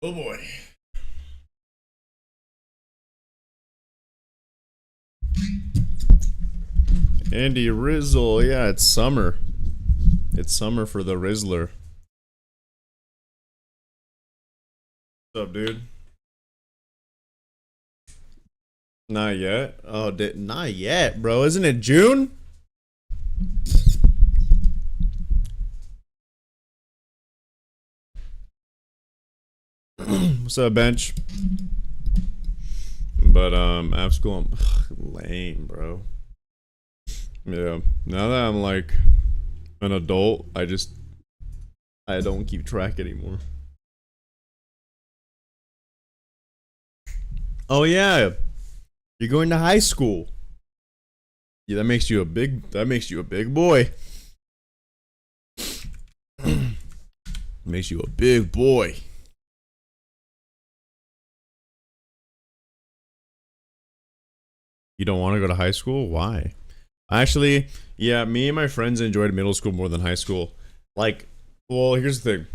Oh boy. Andy Rizzle, yeah, it's summer. It's summer for the Rizzler. What's up, dude? Not yet. Oh, not yet, bro. Isn't it June? What's up, bench? But after school, I'm lame, bro. Yeah. Now that I'm like an adult, I don't keep track anymore. Oh yeah, you're going to high school. Yeah, that makes you a big boy. Makes you a big boy. You don't want to go to high school? Why? Actually, yeah, me and my friends enjoyed middle school more than high school. Like, well, here's the thing.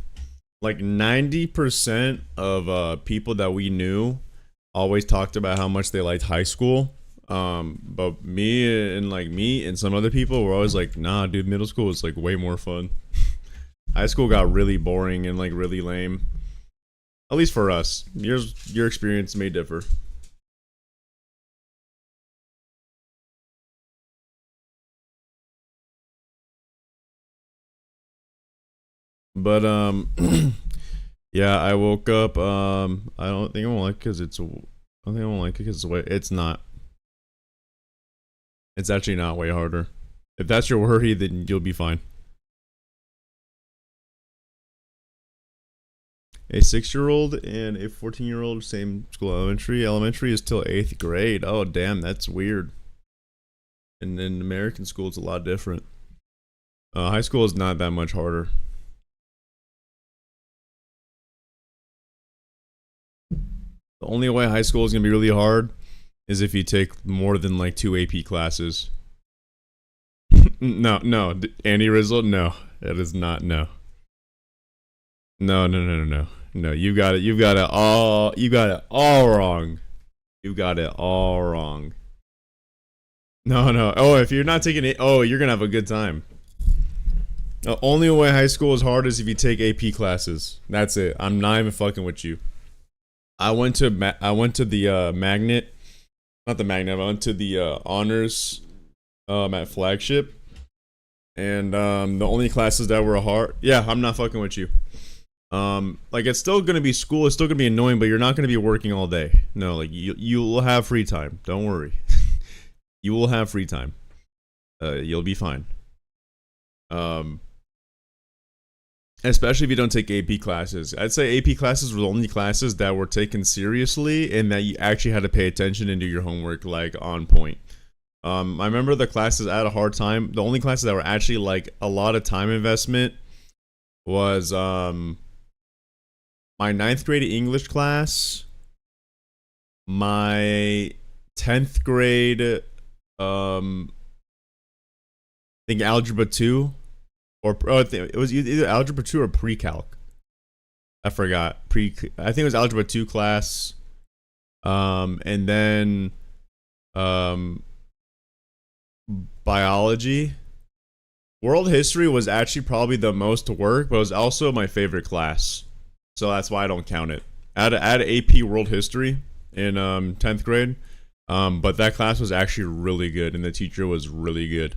Like 90% of people that we knew always talked about how much they liked high school. But me and some other people were always like, nah, dude, middle school was like way more fun. High school got really boring and like really lame. At least for us. Your experience may differ. But yeah, I woke up. I don't think I won't like because it's. I don't think I won't like it because it's way. It's not. It's actually not way harder. If that's your worry, then you'll be fine. A 6-year-old and a 14-year-old, same school elementary. Elementary is till 8th grade. Oh damn, that's weird. And in American school, it's a lot different. High school is not that much harder. The only way high school is gonna be really hard is if you take more than like 2 AP classes. No, Andy Rizzle, no, that is not no. No. No, you got it all wrong. You got it all wrong. No. Oh, if you're not taking it, oh, you're gonna have a good time. The only way high school is hard is if you take AP classes. That's it. I'm not even fucking with you. I went to the magnet, not the magnet. I went to the honors at flagship, and the only classes that were hard. Yeah, I'm not fucking with you. Like it's still gonna be school. It's still gonna be annoying, but you're not gonna be working all day. No, like you will have free time. Don't worry. You will have free time. You'll be fine. Um, Especially if you don't take AP classes. I'd say AP classes were the only classes that were taken seriously and that you actually had to pay attention and do your homework like on point. I remember the classes I had a hard time. The only classes that were actually like a lot of time investment was my ninth grade English class, my 10th grade I think algebra 2 or it was either algebra 2 or pre-calc. I forgot. I think it was algebra 2 class. And then um biology. World history was actually probably the most work, but it was also my favorite class. So that's why I don't count it. I had AP world history in 10th grade. But that class was actually really good and the teacher was really good.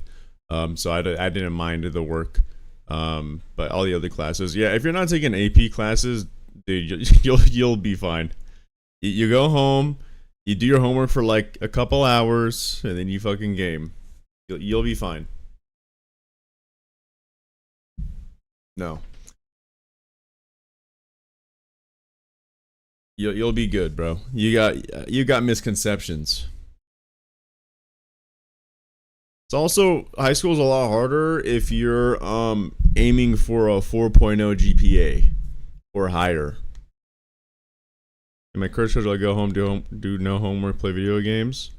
So I didn't mind the work. But all the other classes, yeah, if you're not taking AP classes, dude, you'll be fine. You go home, you do your homework for like a couple hours, and then you fucking game. You'll be fine. No, you'll be good, bro. You got misconceptions. It's also high school is a lot harder if you're aiming for a 4.0 GPA or higher. In my current schedule, I go home, do no homework, play video games.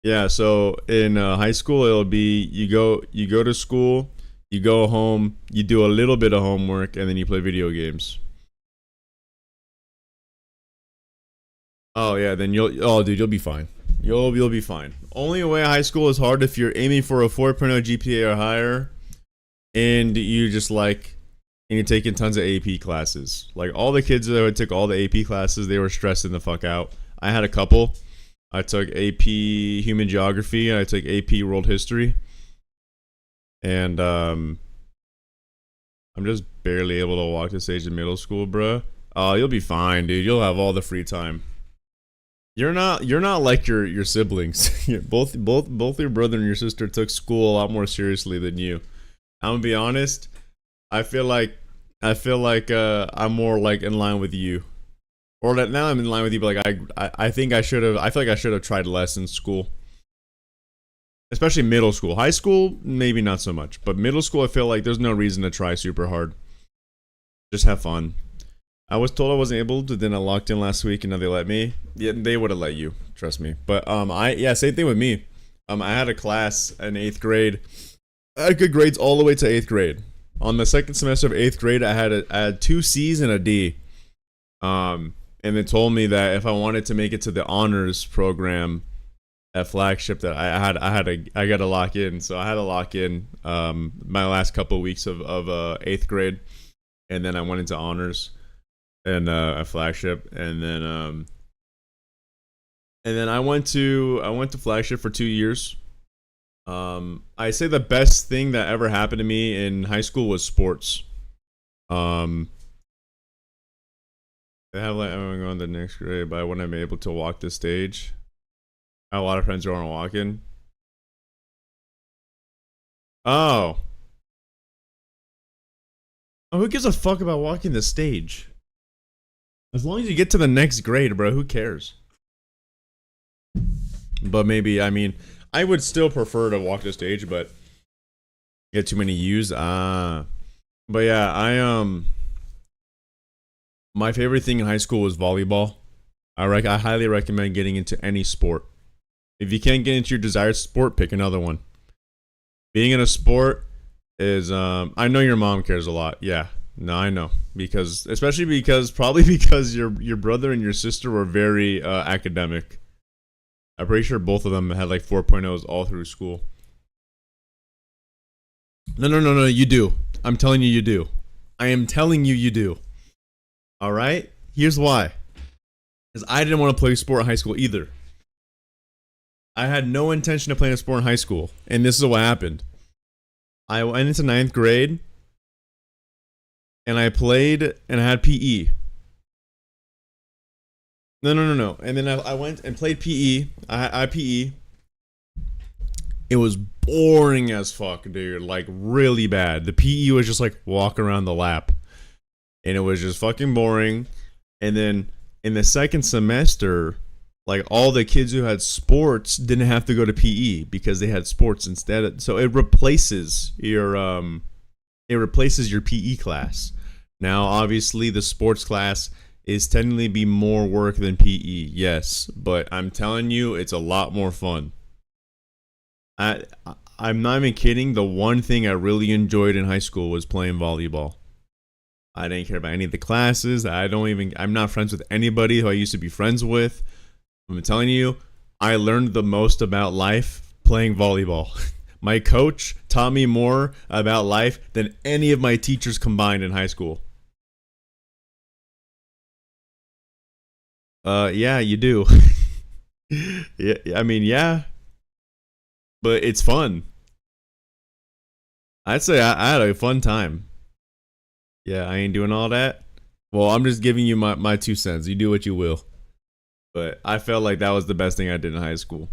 Yeah, so in high school, it'll be you go to school, you go home, you do a little bit of homework, and then you play video games. Oh yeah, then oh dude, you'll be fine. You'll be fine. Only way high school is hard if you're aiming for a 4.0 GPA or higher, and you just like, and you're taking tons of AP classes. Like all the kids that took all the AP classes, they were stressing the fuck out. I had a couple. I took AP Human Geography and I took AP World History, and I'm just barely able to walk the stage in middle school, bruh. Oh, you'll be fine, dude. You'll have all the free time. You're not like your siblings. Both your brother and your sister took school a lot more seriously than you. I'm gonna be honest. I feel like I'm more like in line with you, or that now I'm in line with you. But like I think I should have. I feel like I should have tried less in school, especially middle school. High school maybe not so much, but middle school I feel like there's no reason to try super hard. Just have fun. I was told I wasn't able to, then I locked in last week and now they let me. Yeah, they would have let you, trust me. But yeah, same thing with me. I had a class in 8th grade. I had good grades all the way to 8th grade. On the second semester of 8th grade, I had 2 C's and a D. And they told me that if I wanted to make it to the honors program at flagship, that I got to lock in. So I had to lock in my last couple of weeks of 8th grade, and then I went into honors and a flagship, and then I went to flagship for 2 years. I say the best thing that ever happened to me in high school was sports. They have like I'm going to the next grade, but when I'm able to walk the stage, I have a lot of friends who aren't walking. Oh, who gives a fuck about walking the stage? As long as you get to the next grade, bro, who cares? But maybe, I mean, I would still prefer to walk the stage, but get too many U's. But yeah, my favorite thing in high school was volleyball. I highly recommend getting into any sport. If you can't get into your desired sport, pick another one. Being in a sport is, I know your mom cares a lot. Yeah, no, I know, because especially because probably because your brother and your sister were very academic. I'm pretty sure both of them had like 4.0s all through school. No, you do. I'm telling you, you do. I am telling you, you do. All right. Here's why. Because I didn't want to play sport in high school either. I had no intention of playing a sport in high school, and this is what happened. I went into 9th grade, and I played, and I had PE. No. And then I went and played PE. I PE. It was boring as fuck, dude. Like, really bad. The PE was just like walk around the lap. And it was just fucking boring. And then in the second semester, like all the kids who had sports didn't have to go to PE because they had sports instead. So it replaces your PE class. Now, obviously, the sports class is technically be more work than PE, yes, but I'm telling you, it's a lot more fun. I'm not even kidding. The one thing I really enjoyed in high school was playing volleyball. I didn't care about any of the classes. I'm not friends with anybody who I used to be friends with. I'm telling you, I learned the most about life playing volleyball. My coach taught me more about life than any of my teachers combined in high school. Yeah, you do. Yeah, I mean, yeah, but it's fun. I'd say I had a fun time. Yeah, I ain't doing all that. Well, I'm just giving you my 2 cents. You do what you will. But I felt like that was the best thing I did in high school.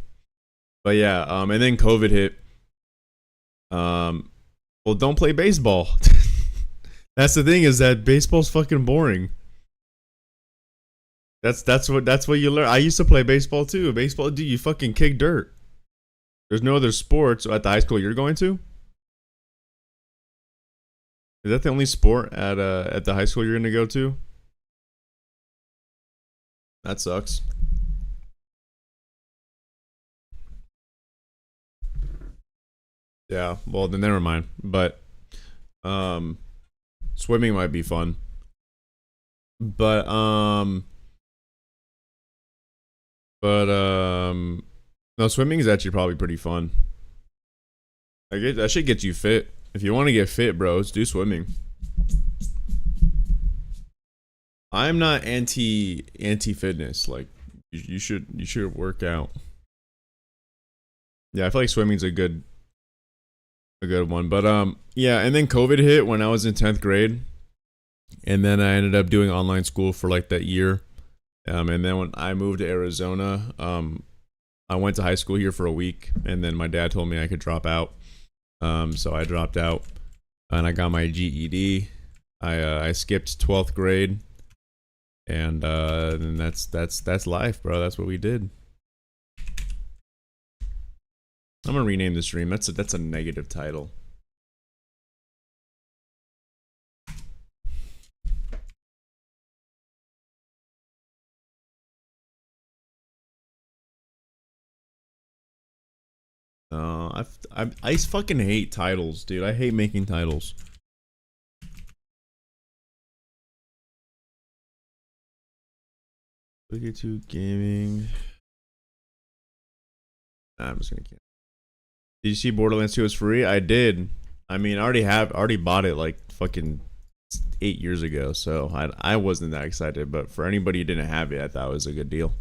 But yeah, and then COVID hit. Well, don't play baseball. That's the thing, is that baseball's fucking boring. That's what you learn. I used to play baseball too. Baseball, dude, you fucking kick dirt. There's no other sports at the high school you're going to. Is that the only sport at the high school you're gonna go to? That sucks. Yeah. Well, then never mind. But um, swimming might be fun. But But no, swimming is actually probably pretty fun. Like that shit gets you fit. If you want to get fit, bros, do swimming. I'm not anti fitness. Like you should work out. Yeah, I feel like swimming's a good one. But yeah, and then COVID hit when I was in 10th grade. And then I ended up doing online school for like that year. And then when I moved to Arizona, I went to high school here for a week, and then my dad told me I could drop out. So I dropped out, and I got my GED. I skipped 12th grade, and that's life, bro. That's what we did. I'm gonna rename the stream. That's a negative title. I fucking hate titles, dude. I hate making titles. Splitgate 2 gaming. Nah, I'm just gonna cancel. Did you see Borderlands 2 is free? I did. I mean, I already bought it like fucking 8 years ago, so I wasn't that excited. But for anybody who didn't have it, I thought it was a good deal.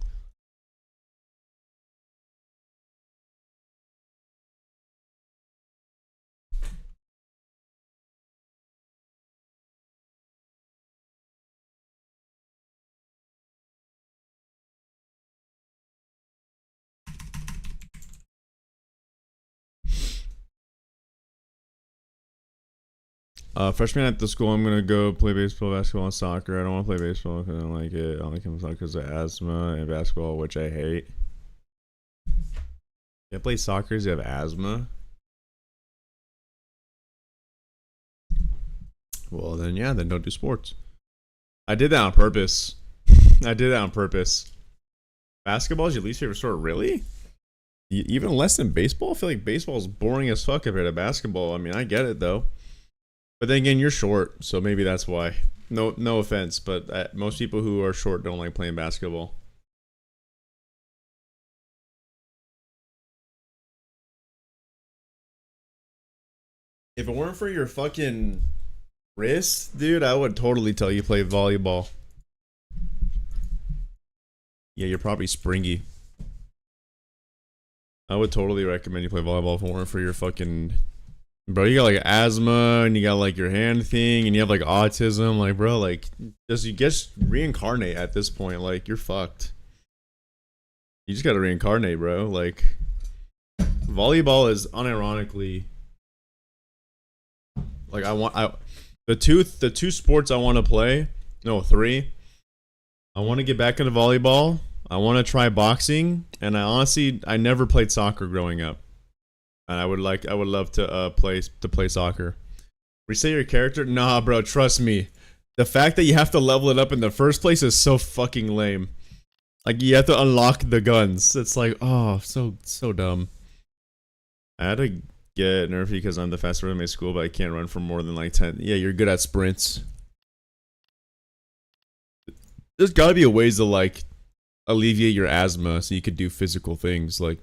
Freshman at the school, I'm gonna go play baseball, basketball, and soccer. I don't want to play baseball because I don't like it. I only come soccer because of asthma, and basketball, which I hate. You play soccer because you have asthma? Well, then yeah, then don't do sports. I did that on purpose. I did that on purpose. Basketball is your least favorite sport, really? Even less than baseball? I feel like baseball is boring as fuck compared to basketball. I mean, I get it though. But then again, you're short, so maybe that's why. No offense, but most people who are short don't like playing basketball. If it weren't for your fucking wrist, dude, I would totally tell you play volleyball. Yeah, you're probably springy. I would totally recommend you play volleyball if it weren't for your fucking... Bro, you got like asthma, and you got like your hand thing, and you have like autism. Like, bro, like, you just reincarnate at this point. Like, you're fucked. You just gotta reincarnate, bro. Like, volleyball is unironically... Like, the two sports I want to play... No, 3. I want to get back into volleyball. I want to try boxing, and I never played soccer growing up. And I would love to play soccer. Reset your character? Nah, bro, trust me. The fact that you have to level it up in the first place is so fucking lame. Like, you have to unlock the guns. It's like, oh, so dumb. I had to get nerfy because I'm the fastest runner in my school, but I can't run for more than like 10. Yeah, you're good at sprints. There's gotta be a ways to like alleviate your asthma so you could do physical things like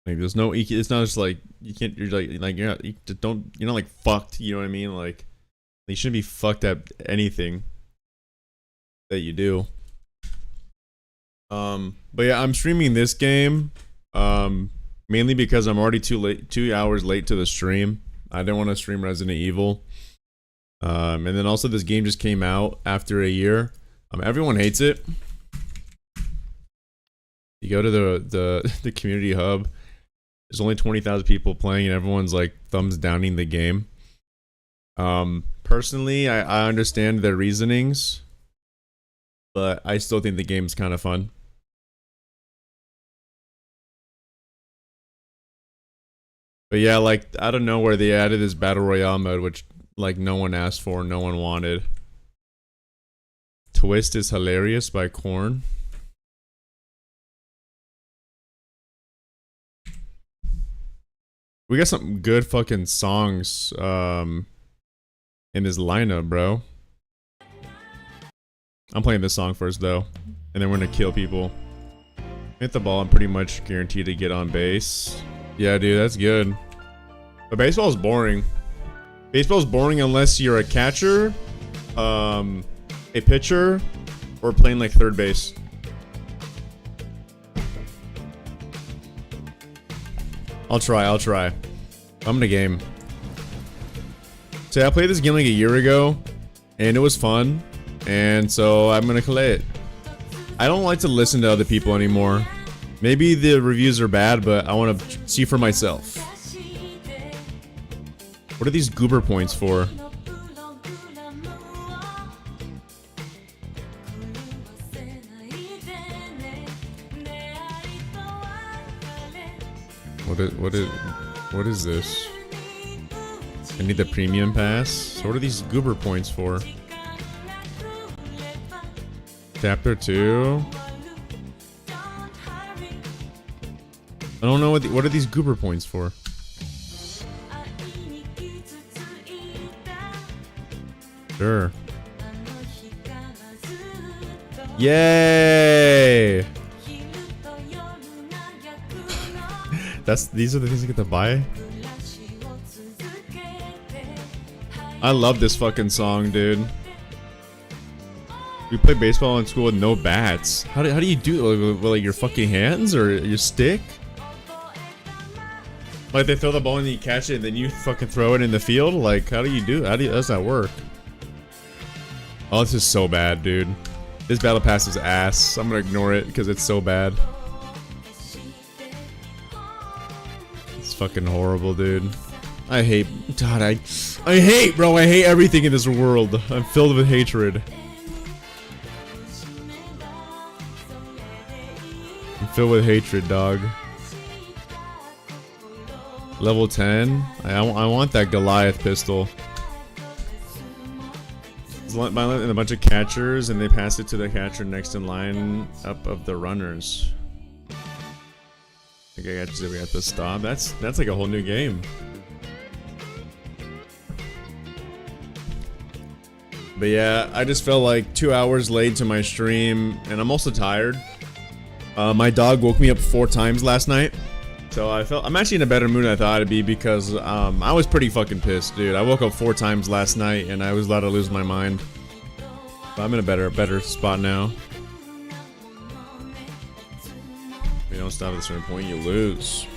there's no, it's not just like you can't, you're not like fucked, you know what I mean? Like, you shouldn't be fucked at anything that you do. But yeah, I'm streaming this game mainly because I'm already 2 hours late to the stream. I didn't want to stream Resident Evil. And then also this game just came out after a year. Everyone hates it. You go to the community hub. There's only 20,000 people playing, and everyone's like thumbs downing the game. Personally, I understand their reasonings, but I still think the game's kind of fun. But yeah, like, out of nowhere, they added this Battle Royale mode, which, like, no one asked for, no one wanted. Twist is Hilarious by Korn. We got some good fucking songs, in this lineup, bro. I'm playing this song first, though. and then we're gonna kill people. Hit the ball, I'm pretty much guaranteed to get on base. Yeah, dude, that's good. But baseball's boring. Baseball's boring unless you're a catcher, a pitcher, or playing like third base. I'll try. I'm in a game. So I played this game like a year ago, and it was fun, and so I'm gonna play it. I don't like to listen to other people anymore. Maybe the reviews are bad, but I want to see for myself. What are these goober points for? What is this? I need the premium pass. So what are these goober points for? Chapter 2. I don't know what are these goober points for? Sure. Yay! These are the things you get to buy? I love this fucking song, dude. We play baseball in school with no bats. How do you do it? With like your fucking hands or your stick? Like they throw the ball and you catch it and then you fucking throw it in the field? Like how do you do it? How does that work? Oh, this is so bad, dude. This battle pass is ass. I'm gonna ignore it because it's so bad. It's fucking horrible, dude. I hate, God, I hate, bro. I hate everything in this world. I'm filled with hatred. I'm filled with hatred, dog. Level 10. I want that Goliath pistol. It's and a bunch of catchers, and they pass it to the catcher next in line up of the runners. I think I got we got to stop. That's like a whole new game. But yeah, I just felt like 2 hours late to my stream, and I'm also tired. My dog woke me up 4 times last night, so I'm actually in a better mood than I thought I'd be because I was pretty fucking pissed, dude. I woke up 4 times last night, and I was about to lose my mind. But I'm in a better spot now. If you don't stop at a certain point, you lose.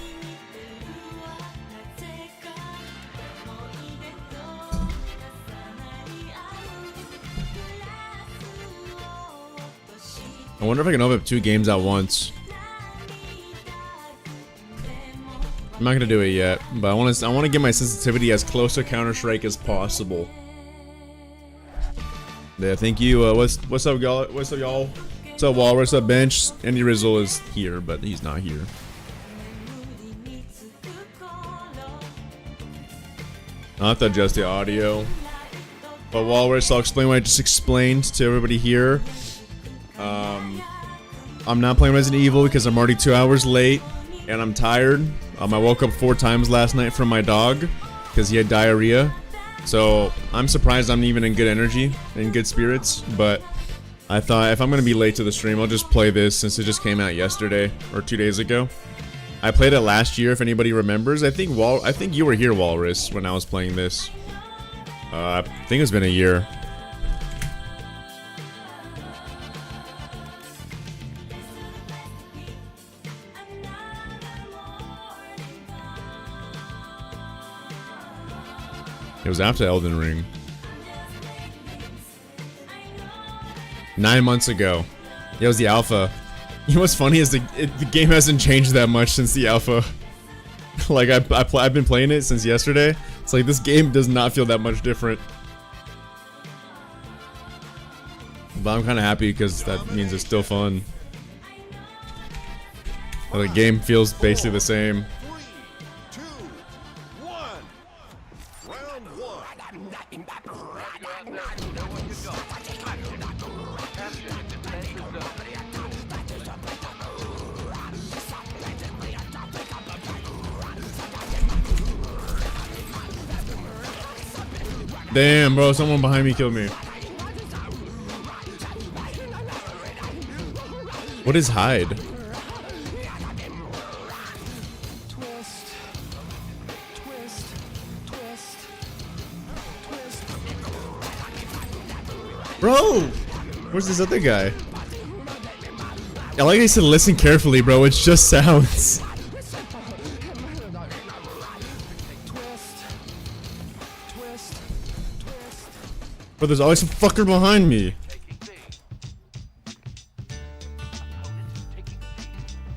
I wonder if I can open up 2 games at once. I'm not gonna do it yet, but I want to get my sensitivity as close to Counter-Strike as possible. Yeah, thank you. What's up, y'all? What's up, y'all? What's up, Wall? What's up, Bench? Andy Rizzle is here, but he's not here. I'll have to adjust the audio. But Walrus, I'll explain what I just explained to everybody here. I'm not playing Resident Evil because I'm already 2 hours late and I'm tired. I woke up 4 times last night from my dog because he had diarrhea. So I'm surprised I'm even in good energy and good spirits. But I thought if I'm gonna be late to the stream, I'll just play this since it just came out yesterday or 2 days ago. I played it last year, if anybody remembers. I think you were here, Walrus, when I was playing this. I think it's been a year. It was after Elden Ring. 9 months ago. It was the alpha. You know what's funny is the game hasn't changed that much since the alpha. Like I've been playing it since yesterday. It's like this game does not feel that much different. But I'm kind of happy because that means it's still fun. The game feels basically the same. Damn, bro, someone behind me killed me. What is hide? Bro! Where's this other guy? I like I said listen carefully, bro. It's just sounds. Bro, there's always some fucker behind me.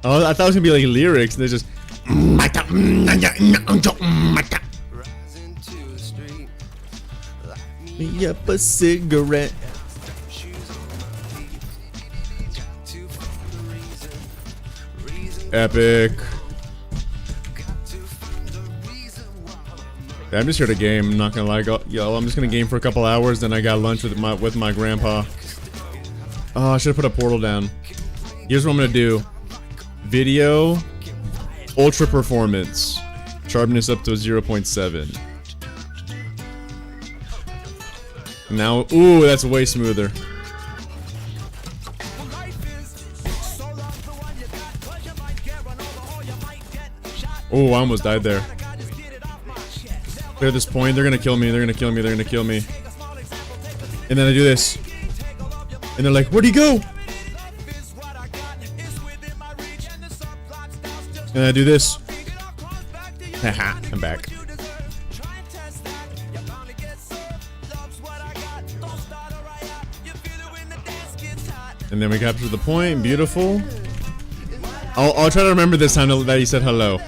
Oh, I thought it was gonna be like lyrics, and they're just. Me up a cigarette. Epic. Yeah, I'm just here to game. I'm not gonna lie, yo. I'm just gonna game for a couple hours. Then I got lunch with my grandpa. Oh, I should have put a portal down. Here's what I'm gonna do. Video, ultra performance, sharpness up to 0.7. Now, ooh, that's way smoother. Oh, I almost died there. Look at this point. They're gonna kill me. They're gonna kill me. They're gonna kill me. And then I do this. And they're like, where'd he go? And I do this. Haha, I'm back. And then we capture the point. Beautiful. I'll try to remember this time that he said hello.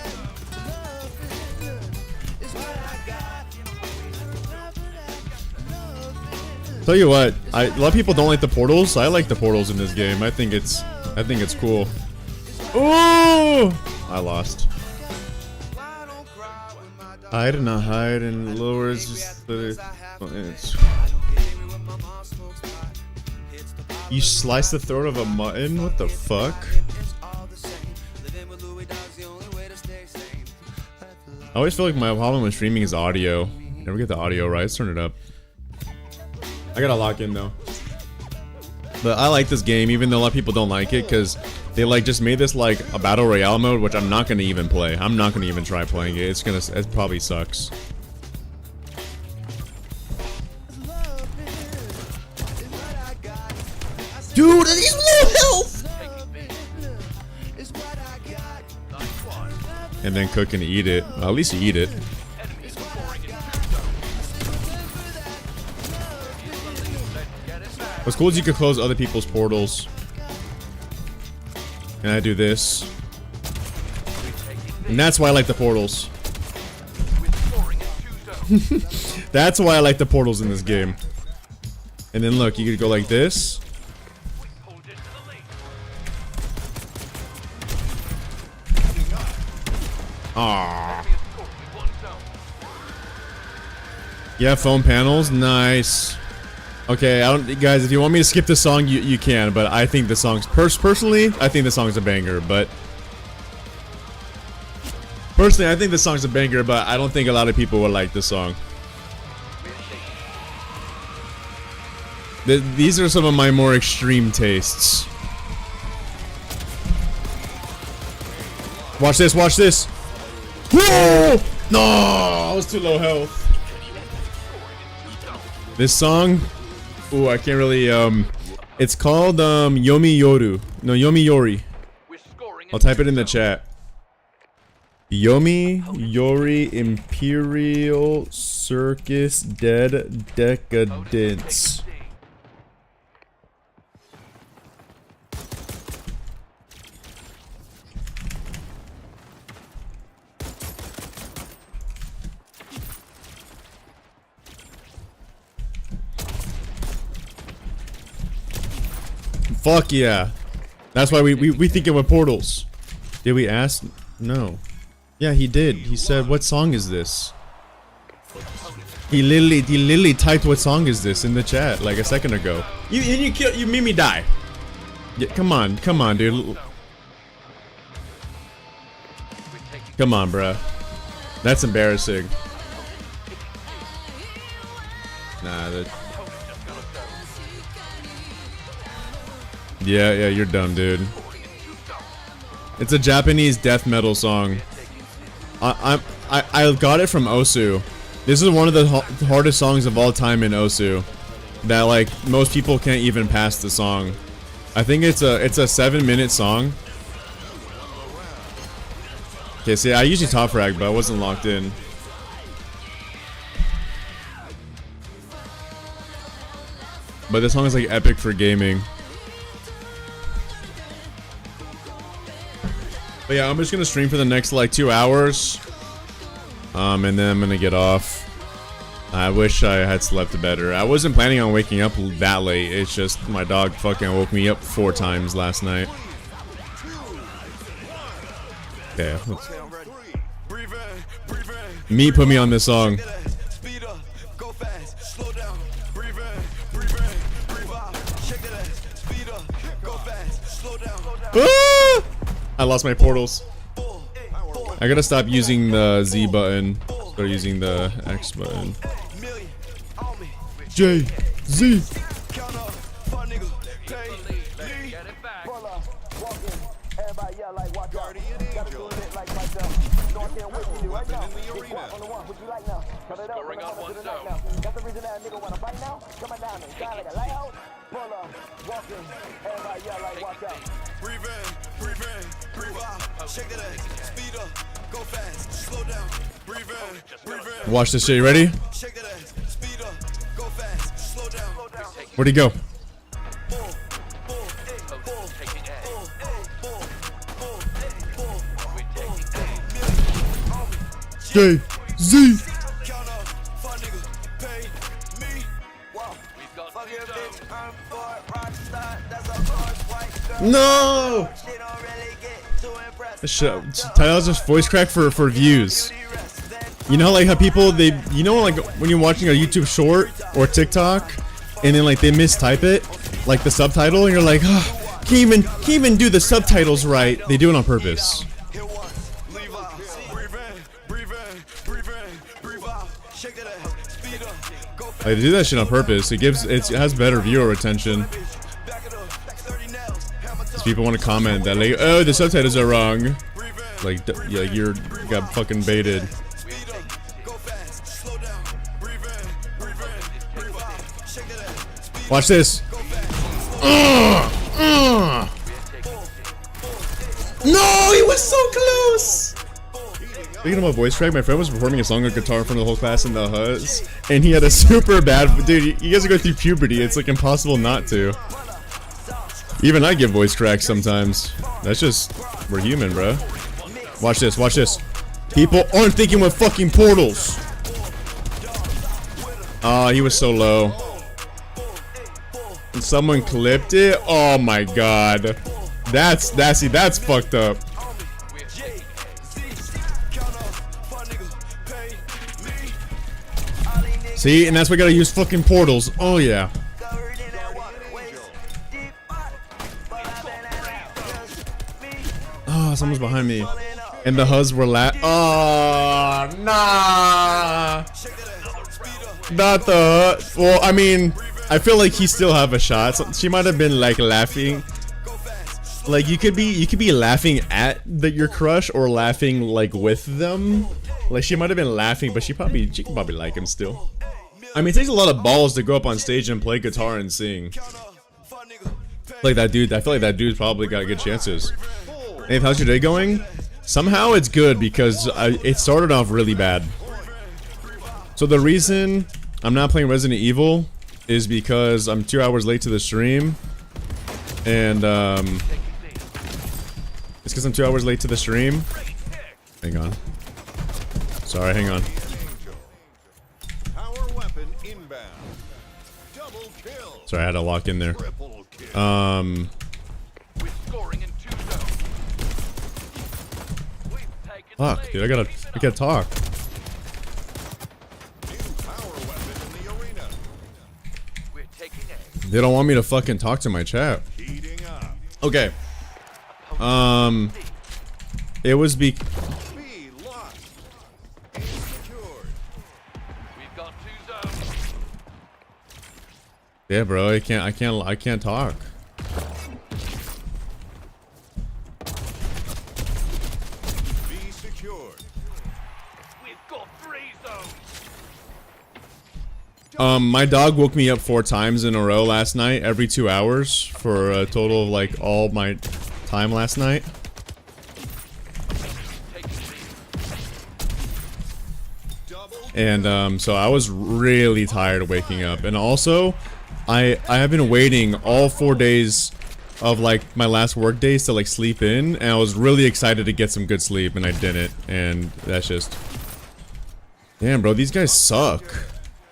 Tell you what, a lot of people don't like the portals. I like the portals in this game. I think it's cool. Ooh! I lost. Hide and not hide and lowers the. You slice the throat of a mutton? What the fuck? I always feel like my problem with streaming is audio. Never get the audio right. Let's turn it up. I gotta lock in though. But I like this game, even though a lot of people don't like it, because they like just made this like a battle royale mode, which I'm not gonna even play. I'm not gonna even try playing it. It probably sucks. Dude, he's low health. And then cook and eat it. Well, at least you eat it. What's cool is you can close other people's portals. And I do this. And that's why I like the portals. That's why I like the portals in this game. And then look, you could go like this. Aww. Yeah, foam panels, nice. Okay, guys, if you want me to skip the song, you can, but I think the song's personally, I think the song's a banger, but personally, I think the song's a banger, but I don't think a lot of people would like the song. These are some of my more extreme tastes. Watch this, watch this. Whoa! No, I was too low health. This song, ooh, I can't really, it's called, Yomi Yoru. No, Yomi Yori. I'll type it in the chat. Yomi Yori Imperial Circus Dead Decadence. Fuck yeah. That's why we thinking with portals. Did we ask? No. Yeah, he did. He said, what song is this? He literally typed what song is this in the chat like a second ago. You made me die. Yeah, come on, dude. Come on, bruh. That's embarrassing. Nah, that. Yeah, you're dumb, dude. It's a Japanese death metal song. I got it from Osu. This is one of the hardest songs of all time in Osu. That like most people can't even pass the song. I think it's a 7-minute song. Okay, see, I usually top frag, but I wasn't locked in. But this song is like epic for gaming. But yeah, I'm just gonna stream for the next like 2 hours. And then I'm gonna get off. I wish I had slept better. I wasn't planning on waking up that late. It's just my dog fucking woke me up 4 times last night. Okay. Me put me on this song. Ah! I lost my portals. I gotta stop using the Z button. Start using the X button. J Z. Watch this shit, you ready? Where'd he go? J Z. No! Tyler's just voice crack for views. You know, like how people you know, like when you're watching a YouTube short or TikTok, and then like they mistype it, like the subtitle, and you're like, oh, can't even do the subtitles right. They do it on purpose. Like, they do that shit on purpose. It has better viewer retention. People want to comment that like, oh, the subtitles are wrong. Like you got fucking baited. Watch this. No, he was so close. Speaking of a voice track, my friend was performing a song on guitar in front of the whole class in the Huz, and he had a super bad. Dude, you guys are going through puberty. It's like impossible not to. Even I get voice cracks sometimes. That's just, we're human, bro. Watch this, watch this. People aren't thinking with fucking portals. Oh, he was so low. And someone clipped it? Oh my god. That's fucked up. See, and that's why we gotta use fucking portals. Oh yeah. Oh, someone's behind me. And the Huz were oh, nah. Not the well, I mean, I feel like he still have a shot. So she might have been like laughing. Like you could be laughing at your crush or laughing like with them. Like she might have been laughing, but she can probably like him still. I mean, it takes a lot of balls to go up on stage and play guitar and sing. Like that dude, I feel like that dude's probably got good chances. Nath, how's your day going? Somehow it's good because it started off really bad. So the reason I'm not playing Resident Evil is because I'm 2 hours late to the stream. And it's because I'm 2 hours late to the stream. Hang on. Sorry, hang on. Sorry, I had to lock in there. Fuck, dude, we gotta talk. They don't want me to fucking talk to my chat. Okay. It was yeah, bro, I can't talk. My dog woke me up 4 times in a row last night, every 2 hours, for a total of like all my time last night. And so I was really tired of waking up. And also, I have been waiting all 4 days of like my last work days to like sleep in, and I was really excited to get some good sleep, and I didn't. And that's just, damn, bro, these guys suck.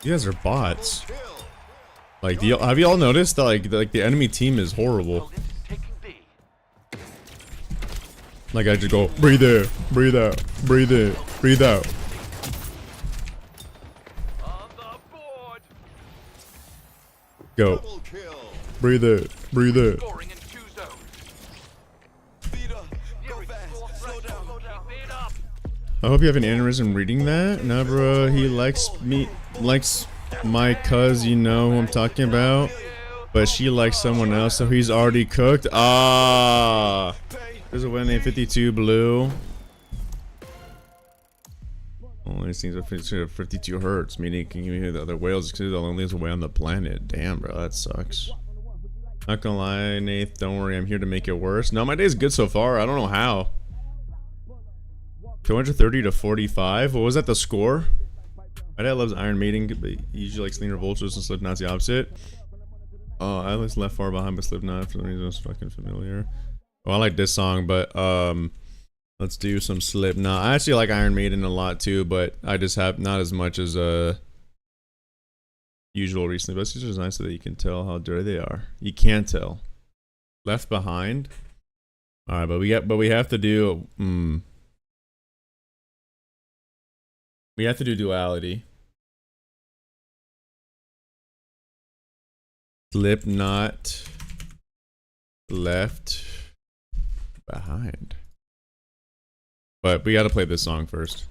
You guys are bots. Like, have you all noticed that like the enemy team is horrible? Like, I just go breathe in, breathe out, breathe in, breathe out. Go. Breathe in, breathe in. I hope you have an aneurysm reading that. Nah, bro, he likes my cuz, you know who I'm talking about. But she likes someone else, so he's already cooked. Ah, there's a win, 52 blue. Only seems to 52 hertz, meaning can you hear the other whales because the loneliest way on the planet. Damn, bro, that sucks. Not gonna lie, Nath, don't worry, I'm here to make it worse. No, my day's good so far. I don't know how. 230 to 45. What was that, the score? My dad loves Iron Maiden, but he usually likes Leaner Vultures and Slipknot's the opposite. Oh, I was left far behind, but Slipknot for some reason was fucking familiar. Well, I like this song, but let's do some Slipknot. I actually like Iron Maiden a lot too, but I just have not as much as usual recently. But it's just nice that you can tell how dirty they are. You can't tell. Left behind. All right, but we have to do. We have to do duality. Slipknot. Left behind. But we gotta play this song first.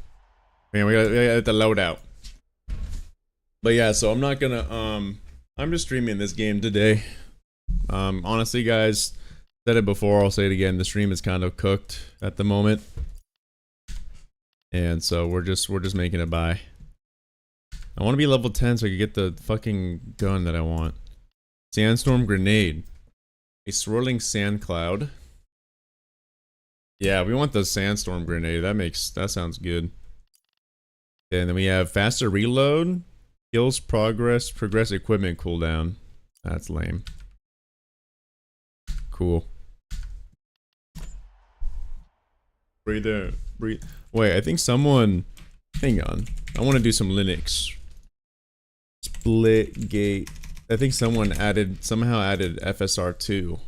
Man, we gotta the loadout. But yeah, so I'm not gonna I'm just streaming this game today. Honestly, guys, said it before, I'll say it again, the stream is kind of cooked at the moment. And so we're just making it by. I want to be level 10 so I can get the fucking gun that I want. Sandstorm grenade. A swirling sand cloud. Yeah, we want the sandstorm grenade. That sounds good. And then we have faster reload, kills progress equipment cooldown. That's lame. Cool. Breathe out. Breathe. Wait, I think someone. Hang on. I want to do some Linux. Splitgate. I think someone somehow added FSR2.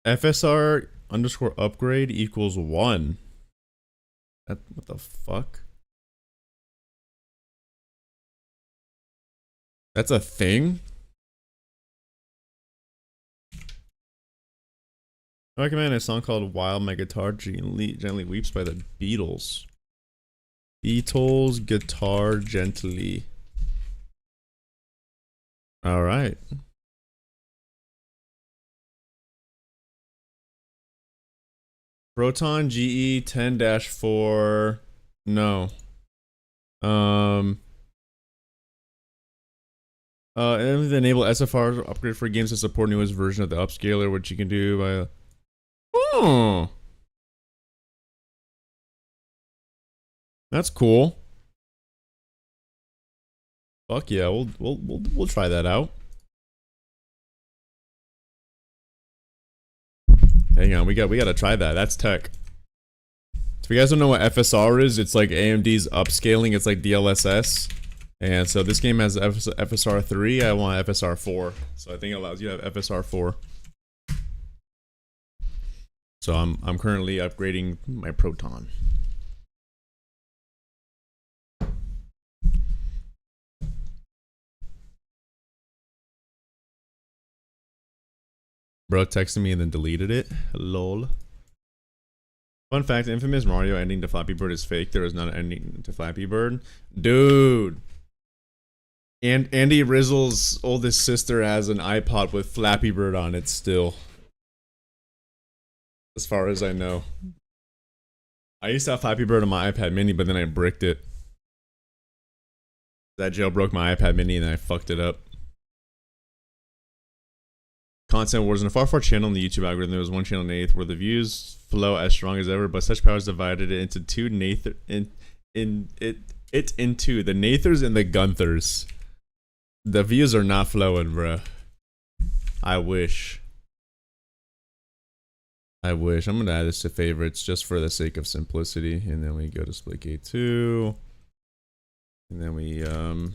FSR underscore upgrade equals 1. What the fuck? That's a thing? I recommend a song called While My Guitar Gently Weeps by the Beatles. Beatles Guitar Gently. Alright. Proton GE 10-4. No. Enable SFR upgrade for games to support newest version of the upscaler, which you can do by. Oh, that's cool. Fuck yeah, we'll try that out. Hang on, we gotta try that. That's tech. If you guys don't know what FSR is, it's like AMD's upscaling. It's like DLSS. And so this game has FSR 3. I want FSR 4. So I think it allows you to have FSR 4. So I'm currently upgrading my Proton. Bro texted me and then deleted it. Lol. Fun fact, infamous Mario ending to Flappy Bird is fake. There is not an ending to Flappy Bird. Dude. And Andy Rizzle's oldest sister has an iPod with Flappy Bird on it still. As far as I know. I used to have Flappy Bird on my iPad mini, but then I bricked it. That jailbroke my iPad mini and I fucked it up. Content wars. In a far channel in the YouTube algorithm, there was one channel, Nath, where the views flow as strong as ever, but such powers divided it into two Nath into the Nathers and the Gunthers. The views are not flowing, bruh. I wish. I'm gonna add this to favorites just for the sake of simplicity, and then we go to Splitgate 2, and then we go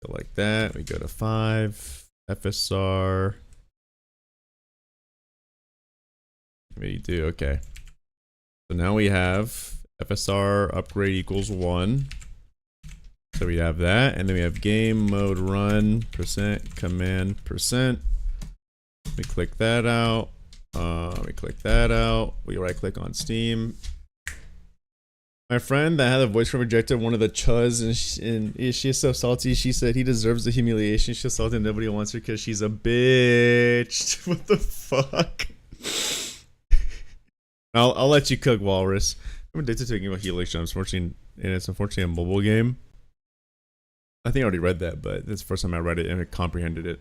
like that. We go to 5. FSR. We do, okay. So now we have FSR upgrade equals 1. So we have that, and then we have game mode run percent command percent. We click that out. We click that out. We right click on Steam. My friend that had a voice rejected one of the chuz, and she's so salty. She said he deserves the humiliation. She's salty and nobody wants her because she's a bitch. What the fuck? I'll let you cook, Walrus. I'm addicted to a game of Helix. Unfortunately, and it's unfortunately a mobile game. I think I already read that, but it's the first time I read it and I comprehended it.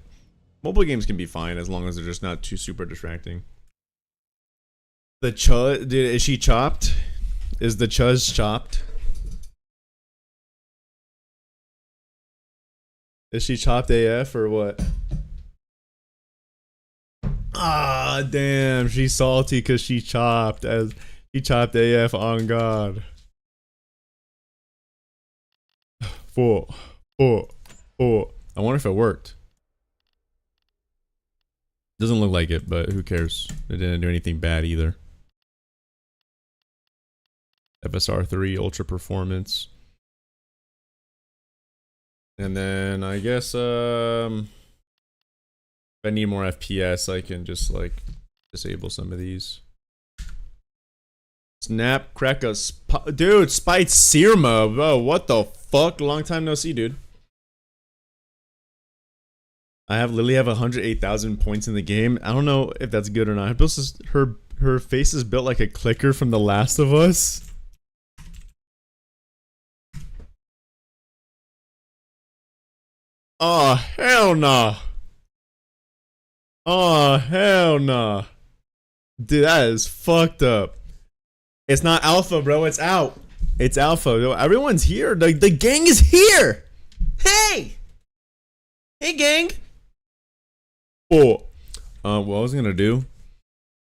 Mobile games can be fine as long as they're just not too super distracting. The chuz, dude, is she chopped? Is the chuz chopped? Is she chopped AF or what? Ah, damn, she's salty because she chopped AF on God. 4. I wonder if it worked. Doesn't look like it, but who cares? It didn't do anything bad either. FSR 3 ultra performance. And then I guess if I need more FPS, I can just like disable some of these. Snap, crack a dude, Spite Sirma, bro, what the fuck? Long time no see, dude. I literally have 108,000 points in the game. I don't know if that's good or not. Her face is built like a clicker from The Last of Us. Oh, hell nah. Oh, hell nah. Dude, that is fucked up. It's not alpha, bro. It's out. It's alpha. Everyone's here. The gang is here. Hey! Hey, gang. Oh. What I was gonna do?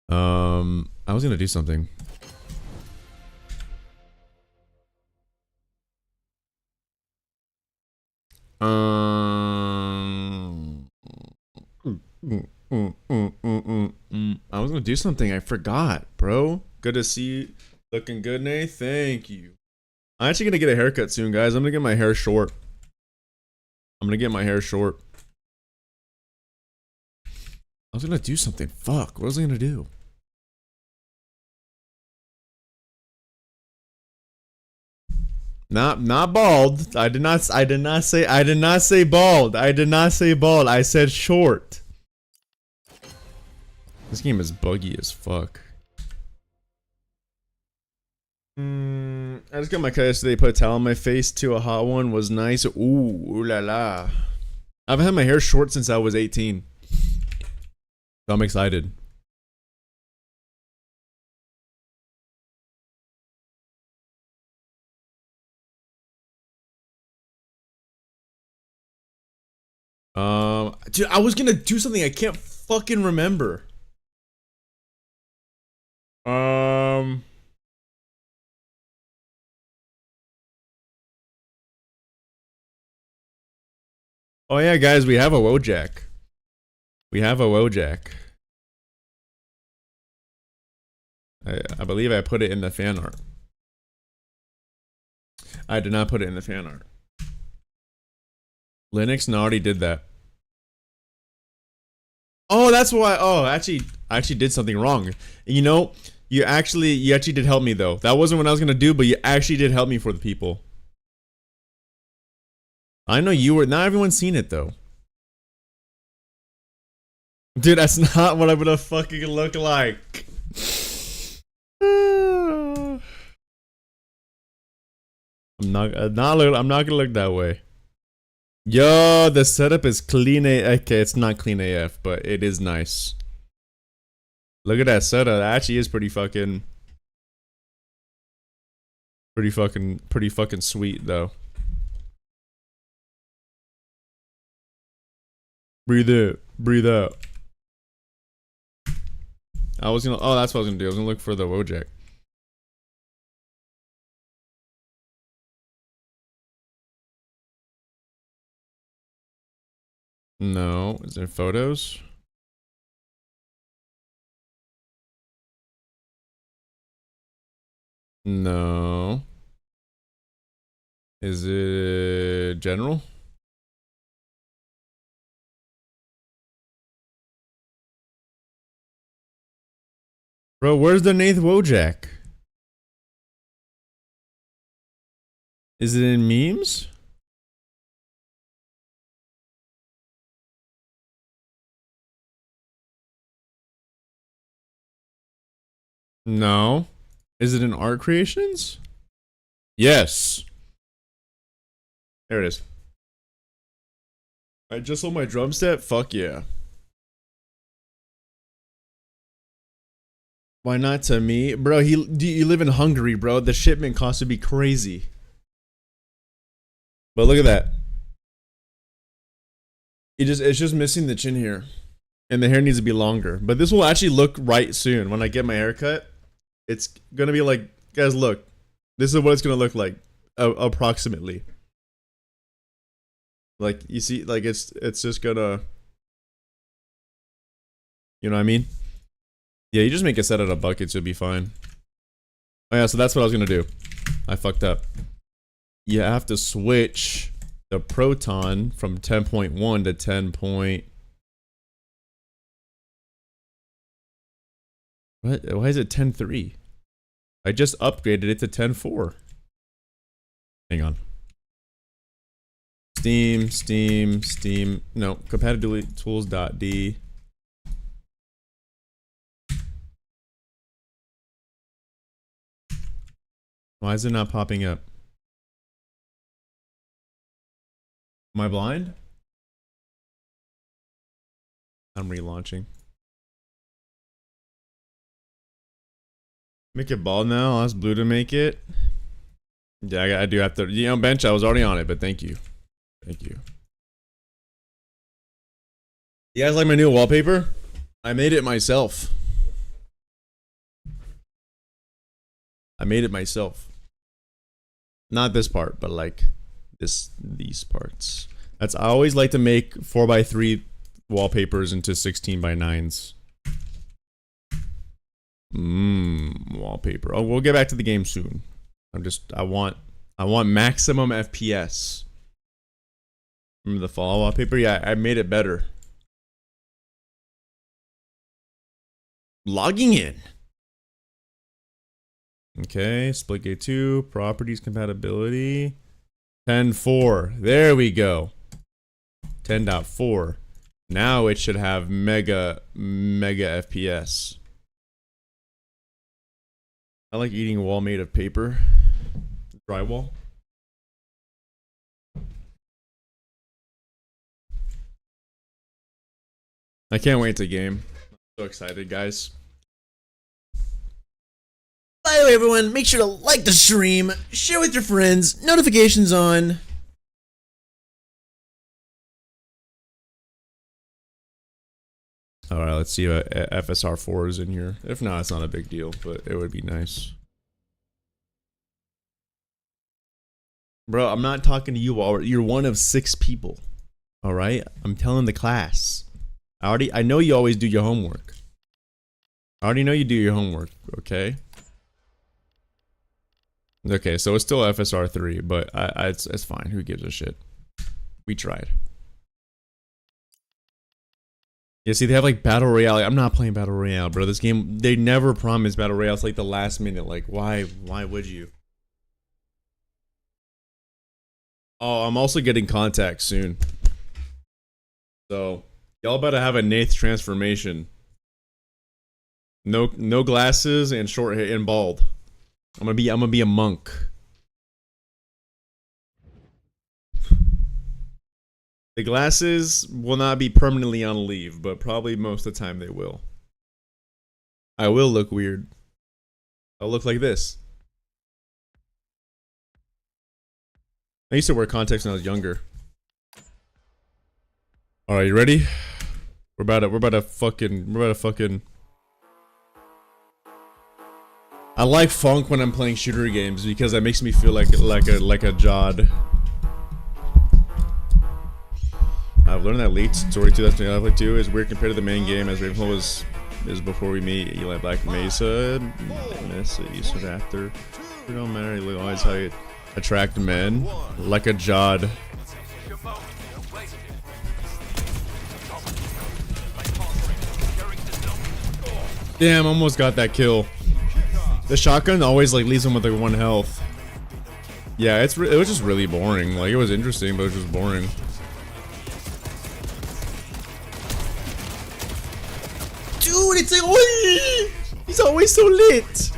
I was gonna do something. I was gonna do something. I forgot, bro. Good to see you. Looking good, Nath. Thank you. I'm actually gonna get a haircut soon, guys. I'm gonna get my hair short. I was gonna do something. Fuck. What was I gonna do? Not bald. I did not say bald. I did not say bald. I said short. This game is buggy as fuck. I just got my cut yesterday. Put a towel on my face to a hot one. Was nice. Ooh la la. I've had my hair short since I was 18. So I'm excited. Dude, I was gonna do something. I can't fucking remember. Oh yeah, guys, we have a Wojak. I believe I put it in the fan art. I did not put it in the fan art. Linux? No, I already did that. Oh, that's why. Oh, I actually did something wrong. You know, you actually did help me though. That wasn't what I was gonna do, but you actually did help me for the people. I know you were. Not everyone's seen it though. Dude, that's not what I'm gonna fucking look like. I'm not gonna look that way. Yo, the setup is clean. Okay, it's not clean AF, but it is nice. Look at that setup. That actually is pretty fucking sweet though. Breathe in, breathe out. I was gonna. Oh, that's what I was gonna do. I was gonna look for the Wojak. No, is there photos? No. Is it general? Bro, where's the Nath Wojak? Is it in memes? No. Is it in art creations? Yes. There it is. I just sold my drum set? Fuck yeah. Why not to me? Bro, you live in Hungary, bro. The shipment cost would be crazy. But look at that. It's just missing the chin here. And the hair needs to be longer. But this will actually look right soon. When I get my hair cut, it's gonna be like, guys, look. This is what it's gonna look like. Approximately. Like, you see, like, it's just gonna... You know what I mean? Yeah, you just make a set out of buckets, it'll be fine. Oh yeah, so that's what I was gonna do. I fucked up. You have to switch the proton from 10.1 to 10. What? Why is it 10.3? I just upgraded it to 10.4. Hang on. Steam. No, compatibility tools.d. Why is it not popping up? Am I blind? I'm relaunching. Make it bald now. I'll ask Blue to make it. Yeah, I do have to. You know, bench. I was already on it, but thank you. Thank you. You guys like my new wallpaper? I made it myself. I made it myself. Not this part, but like these parts. I always like to make 4x3 wallpapers into 16x9s. Wallpaper. Oh, we'll get back to the game soon. I want maximum FPS. Remember the fall wallpaper? Yeah, I made it better. Logging in. Okay, Splitgate 2, properties compatibility. 10.4. There we go. 10.4. Now it should have mega FPS. I like eating wall made of paper. Drywall. I can't wait to game. I'm so excited, guys. By the way, everyone, make sure to like the stream, share with your friends, notifications on. Alright, let's see if FSR4 is in here. If not, it's not a big deal, but it would be nice. Bro, I'm not talking to you all. You're one of 6 people. Alright? I'm telling the class. I know you always do your homework. I already know you do your homework, okay? Okay, so it's still FSR3, but it's fine. Who gives a shit? We tried. Yeah, see, they have like Battle Royale. I'm not playing Battle Royale, bro. This game, they never promise Battle Royale. It's like the last minute. Like, why would you? Oh, I'm also getting contacts soon. So, y'all better have a Nath transformation. No glasses and short hair and bald. I'm gonna be a monk. The glasses will not be permanently on leave, but probably most of the time they will. I will look weird. I'll look like this. I used to wear contacts when I was younger. Alright, you ready? We're about to fucking. I like funk when I'm playing shooter games because that makes me feel like a jod. I've learned that late story 2022 is weird compared to the main game, as Ravenhole is before we meet Eli Black Mesa. Mesa Eastern after. It don't matter. You always how you attract men like a jod. Damn, almost got that kill. The shotgun always like leaves him with like 1 health. Yeah, it was just really boring. Like it was interesting, but it was just boring. Dude, it's like, oh, he's always so lit.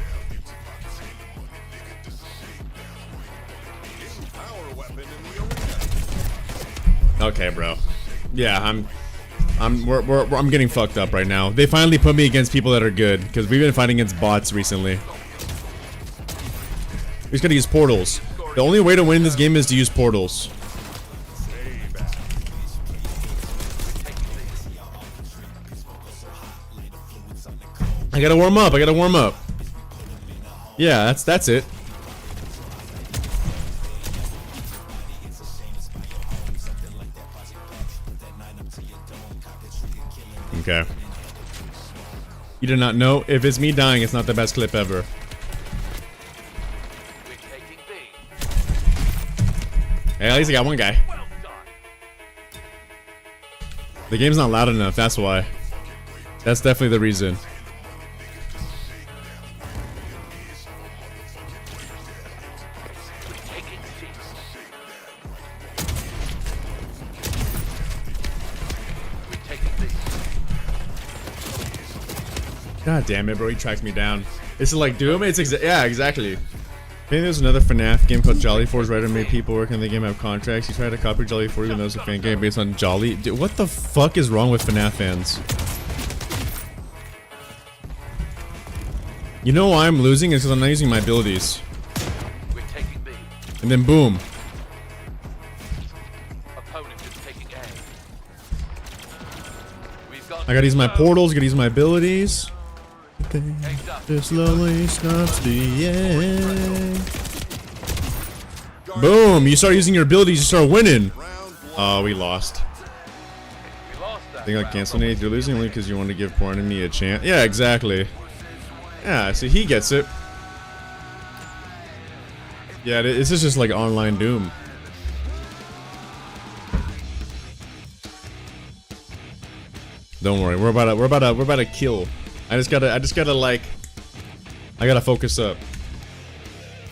Okay, bro. Yeah, I'm getting fucked up right now. They finally put me against people that are good because we've been fighting against bots recently. We just gotta use portals. The only way to win this game is to use portals. I gotta warm up. I gotta warm up. Yeah, that's it. Okay. You did not know? If it's me dying, it's not the best clip ever. Hey, at least I got one guy. The game's not loud enough, that's why. That's definitely the reason. God damn it, bro, he tracked me down. This is like Doom? It's yeah, exactly. I think there's another FNAF game called Jolly Force. Writer made people working in the game have contracts. He tried to copy Jolly Force even though it's a fan game based on Jolly. Dude, what the fuck is wrong with FNAF fans? You know why I'm losing? Is because I'm not using my abilities. And then boom. I gotta use my portals, gotta use my abilities. It slowly stops the end. Boom! You start using your abilities, you start winning. Oh, we lost. I think I canceled it. You're losing only because you want to give poor enemy a chance. Yeah, exactly. Yeah, see, he gets it. Yeah, this is just like online Doom. Don't worry, we're about to kill. I just gotta like, I gotta focus up.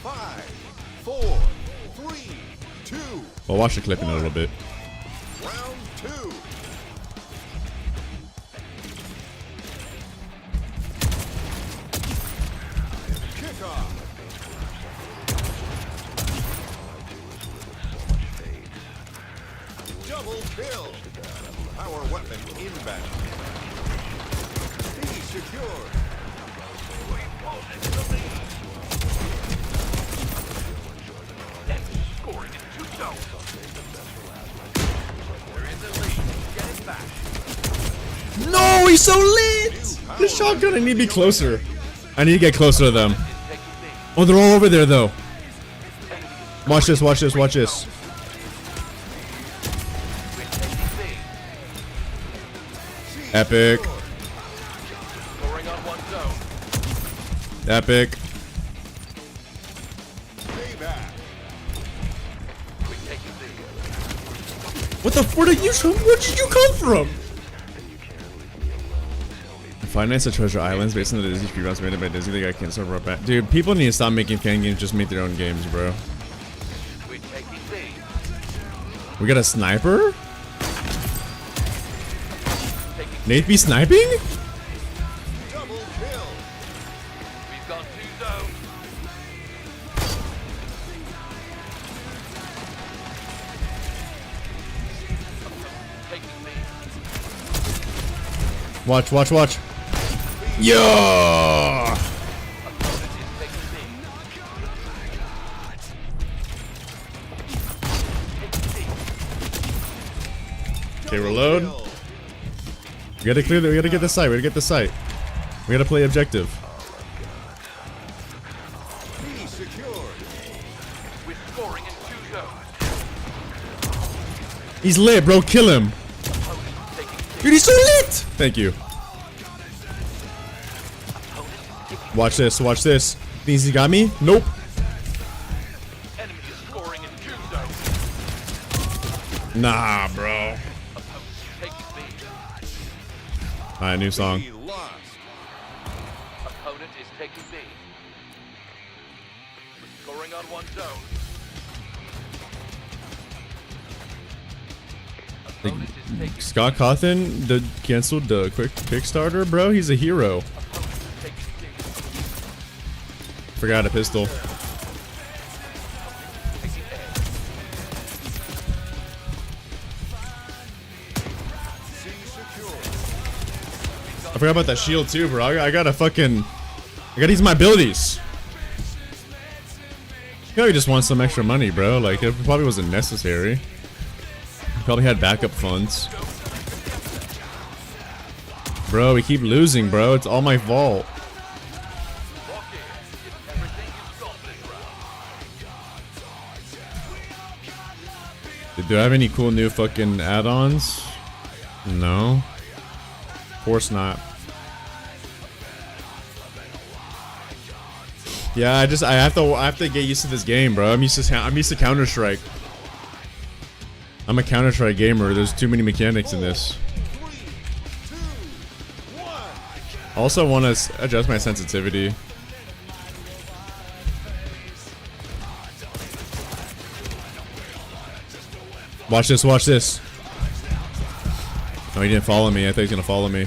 5, 4, 3, 2. Well, watch the clip in a little bit. Round 2. Kickoff. Double kill. Power weapon inbound. Be secure. Scoring in 2 zones. There is a lead. Get it back. No, he's so lit! The shotgun, I need to be closer. I need to get closer to them. Oh, they're all over there though. Watch this, watch this, watch this. Epic. Epic. What the? Where did you come from? Finance the Treasure Islands based on the Disney speedruns made by Disney. The guy can't serve back. Dude, people need to stop making fan games. Just make their own games, bro. We got a sniper? Nath be sniping? Double kill. We've got 2 zones. Watch, watch, watch. Yeah. Okay, reload. We gotta clear. We gotta get the site. We gotta get the site. We gotta play objective. Be secured. We're scoring in 2 zones. He's lit, bro. Kill him. Dude, he's so lit. Thank you. Watch this. Watch this. Thinks he got me? Nope. Enemy is scoring in 2 zones. Nah, bro. Taking B. Alright, new song. Be lost. Opponent is taking B. We're scoring on 1 zone. Opponent is taking Scott Cawthon canceled the quick Kickstarter, bro. He's a hero. taking B. Forgot a pistol. Taking A. C secure. I forgot about that shield too, bro. I gotta fucking. I gotta use my abilities. He probably just wants some extra money, bro. Like, it probably wasn't necessary. He probably had backup funds. Bro, we keep losing, bro. It's all my fault. Lock in. It's everything you've got this round. Do I have any cool new fucking add-ons? No. Of course not. Yeah, I have to get used to this game, bro. I'm used to Counter-Strike. I'm a Counter-Strike gamer. There's too many mechanics in this. 3, 2, 1. I also want to adjust my sensitivity. Watch this, watch this. Oh, he didn't follow me. I thought he was gonna follow me.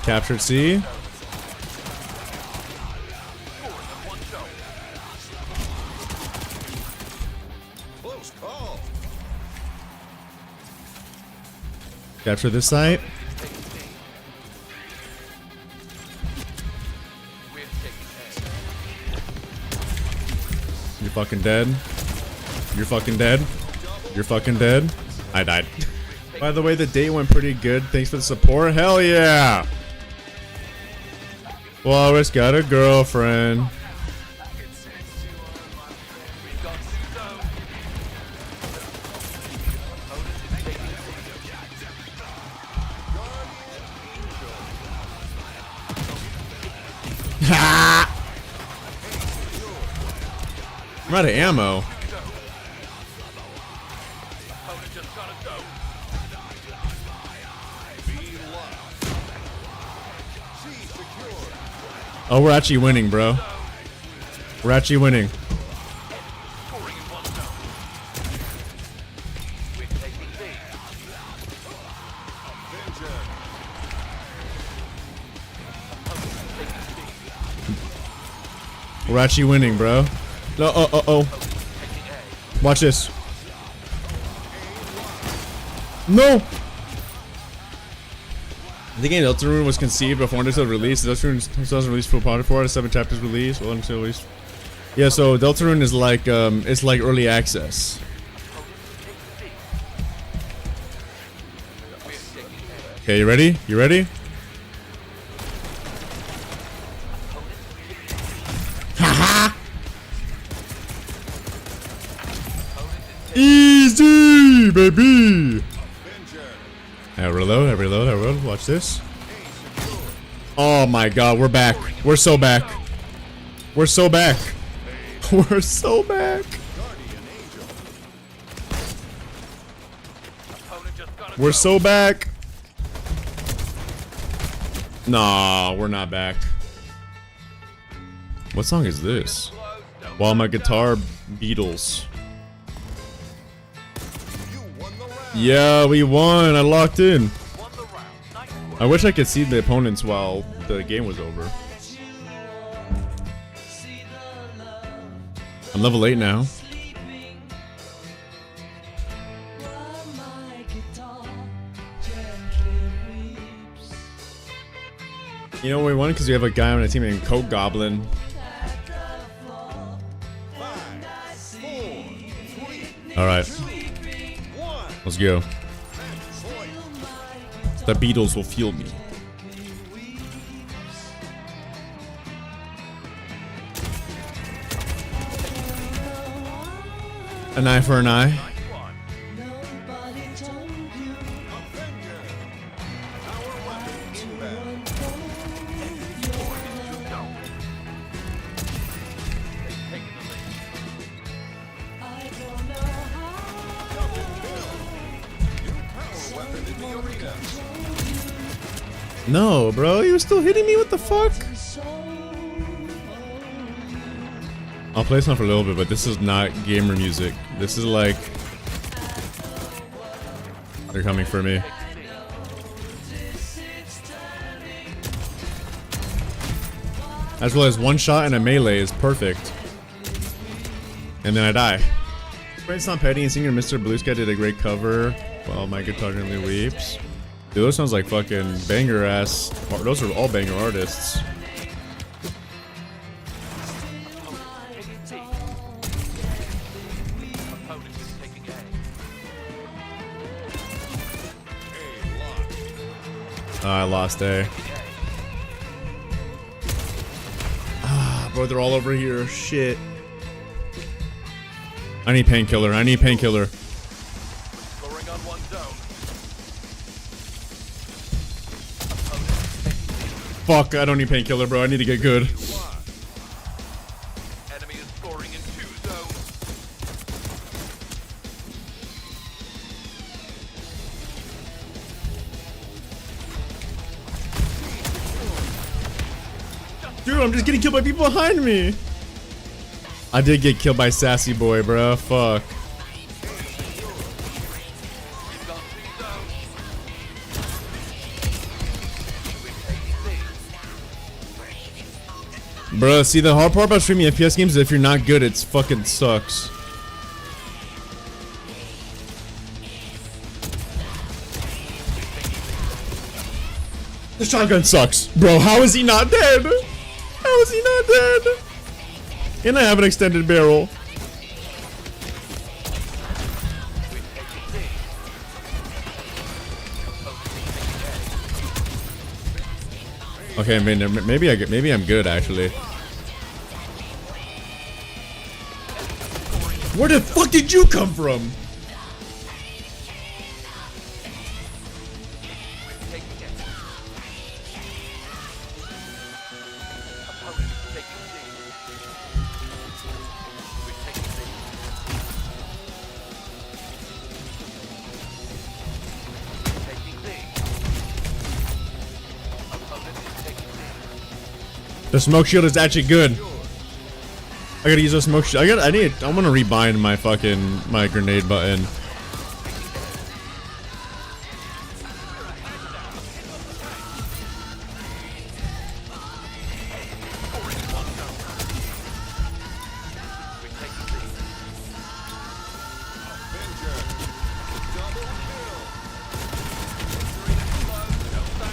Captured C. Close call. Capture this site. We're taking A. You're fucking dead. You're fucking dead. You're fucking dead. I died. By the way, the date went pretty good. Thanks for the support. Hell yeah. Walrus got a girlfriend. We've got zone. Opponent is taking I'm out of ammo. Opponent just got a zone. Be lost. C secure. Oh, we're actually winning, bro. We're actually winning. Scoring in 1 zone. We're taking B. Avenger. Opponent is taking B. We're actually winning, bro. No, oh. Taking A. Watch this. No! The game Deltarune was conceived before Undertale released. Deltarune was released for part 4 out of 7 chapters released. Well, Undertale released. Yeah, so Deltarune is like it's like early access. We're taking A. Okay, you ready? You ready? Haha! Easy, baby! Avenger. I reload, I reload, I reload. Watch this. Oh my god, we're back. We're so back. We're so back. We're so back. Guardian angel. Opponent just got a We're zone. so back. Nah, we're not back. What song is this? While my guitar Beatles. You won the round. Yeah, we won. I locked in. Won the round. Nice work. I wish I could see the opponents while the game was over. I'm level 8 now. You know we won because we have a guy on a team named Coke Goblin. 5, 4, 3, All right, 1. let's go. Match point. The Beatles will fuel me. An eye for an eye. Nice one. Avenger. Power weapon inbound. Taking the lead. Double kill. New power weapon in the arena. No, bro, you were still hitting me. What the fuck? I'll play this one for a little bit, but this is not gamer music. This is like they're coming for me. As well as one shot and a melee is perfect. And then I die. Brainstorm Petty and singer Mr. Blue Sky did a great cover while my guitar gently weeps. Dude, those sounds like fucking banger ass. Those are all banger artists. Opponent is taking A. I lost A. Bro, they're all over here. Shit. I need painkiller. I need painkiller. Scoring on one zone. Fuck, I don't need painkiller, bro. I need to get good. Enemy is scoring in 2 zones. Dude, I'm just getting killed by people behind me. I did get killed by Sassy Boy, bro. Fuck. He's on 3 zones. We're taking B. Bro, see, the hard part about streaming FPS games is if you're not good, it's fucking sucks. The shotgun sucks. Bro, how is he not dead? How is he not dead? And I have an extended barrel. Okay, I mean, maybe I'm good actually. Where the fuck did you come from? The smoke shield is actually good. I gotta use a smoke shield. I'm gonna rebind my grenade button.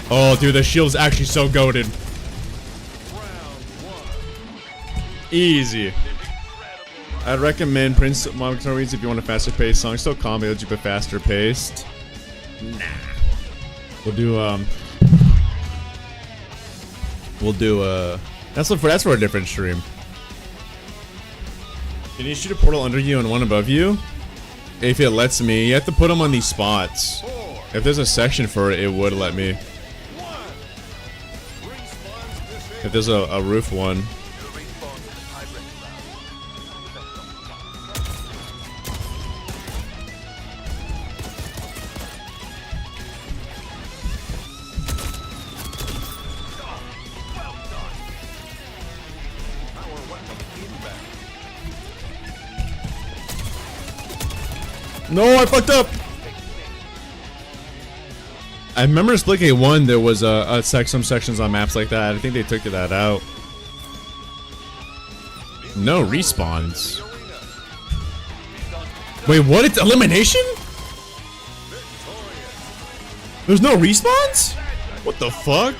Oh, dude, the shield's actually so goated. Easy. I'd recommend Prince Monero if you want a faster paced song. Still combo, but faster paced. Nah. We'll do that's for a different stream. Can you shoot a portal under you and one above you? If it lets me, you have to put them on these spots. If there's a section for it, it would let me. If there's a roof one. No, I fucked up. I remember in Splitgate 1 there was some sections on maps like that. I think they took that out. No respawns. Wait, what? It's elimination? There's no respawns? What the fuck?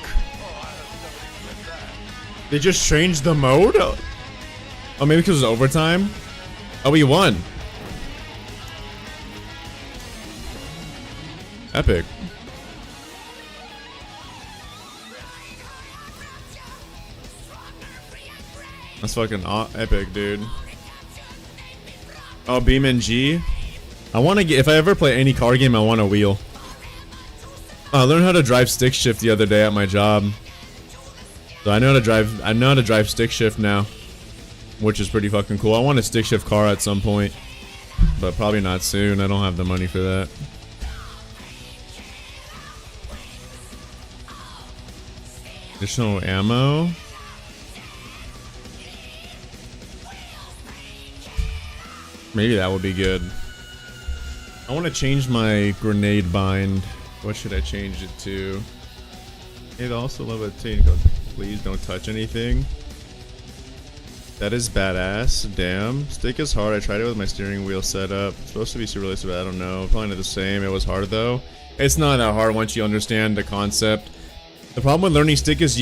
They just changed the mode? Oh, maybe because it was overtime? Oh, we won. Epic. That's fucking epic, dude. Oh, Beam and G. I want to get, if I ever play any car game, I want a wheel. I learned how to drive stick shift the other day at my job. So I know how to drive stick shift now, which is pretty fucking cool. I want a stick shift car at some point, but probably not soon. I don't have the money for that. Additional ammo. Maybe that would be good. I want to change my grenade bind. What should I change it to? It also levitate. Please don't touch anything. That is badass. Damn. Stick is hard. I tried it with my steering wheel setup. It's supposed to be super realistic, but I don't know. Probably not the same. It was hard though. It's not that hard once you understand the concept. The problem with learning stick is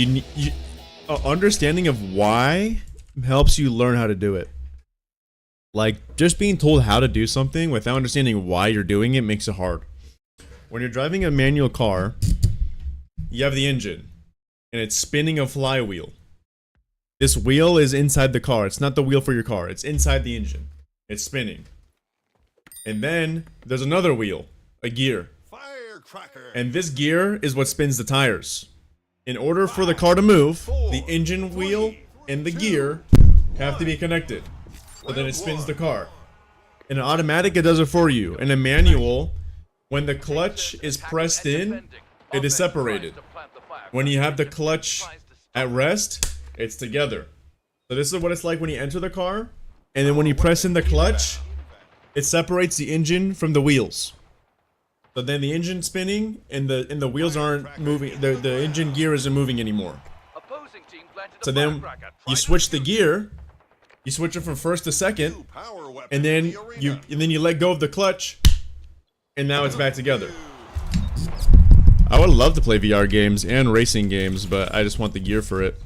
understanding of why helps you learn how to do it. Like, just being told how to do something without understanding why you're doing it makes it hard. When you're driving a manual car, you have the engine, and it's spinning a flywheel. This wheel is inside the car. It's not the wheel for your car. It's inside the engine. It's spinning. And then, there's another wheel, a gear. Firecracker. And this gear is what spins the tires. In order for the car to move, the engine wheel and the gear have to be connected. So then it spins the car. In an automatic, it does it for you. In a manual, when the clutch is pressed in, it is separated. When you have the clutch at rest, it's together. So this is what it's like when you enter the car, and then when you press in the clutch, it separates the engine from the wheels. So then the engine's spinning, and the wheels aren't moving. The engine gear isn't moving anymore. So then you switch the gear. You switch it from first to second, and then you let go of the clutch, and now it's back together. I would love to play VR games and racing games, but I just want the gear for it.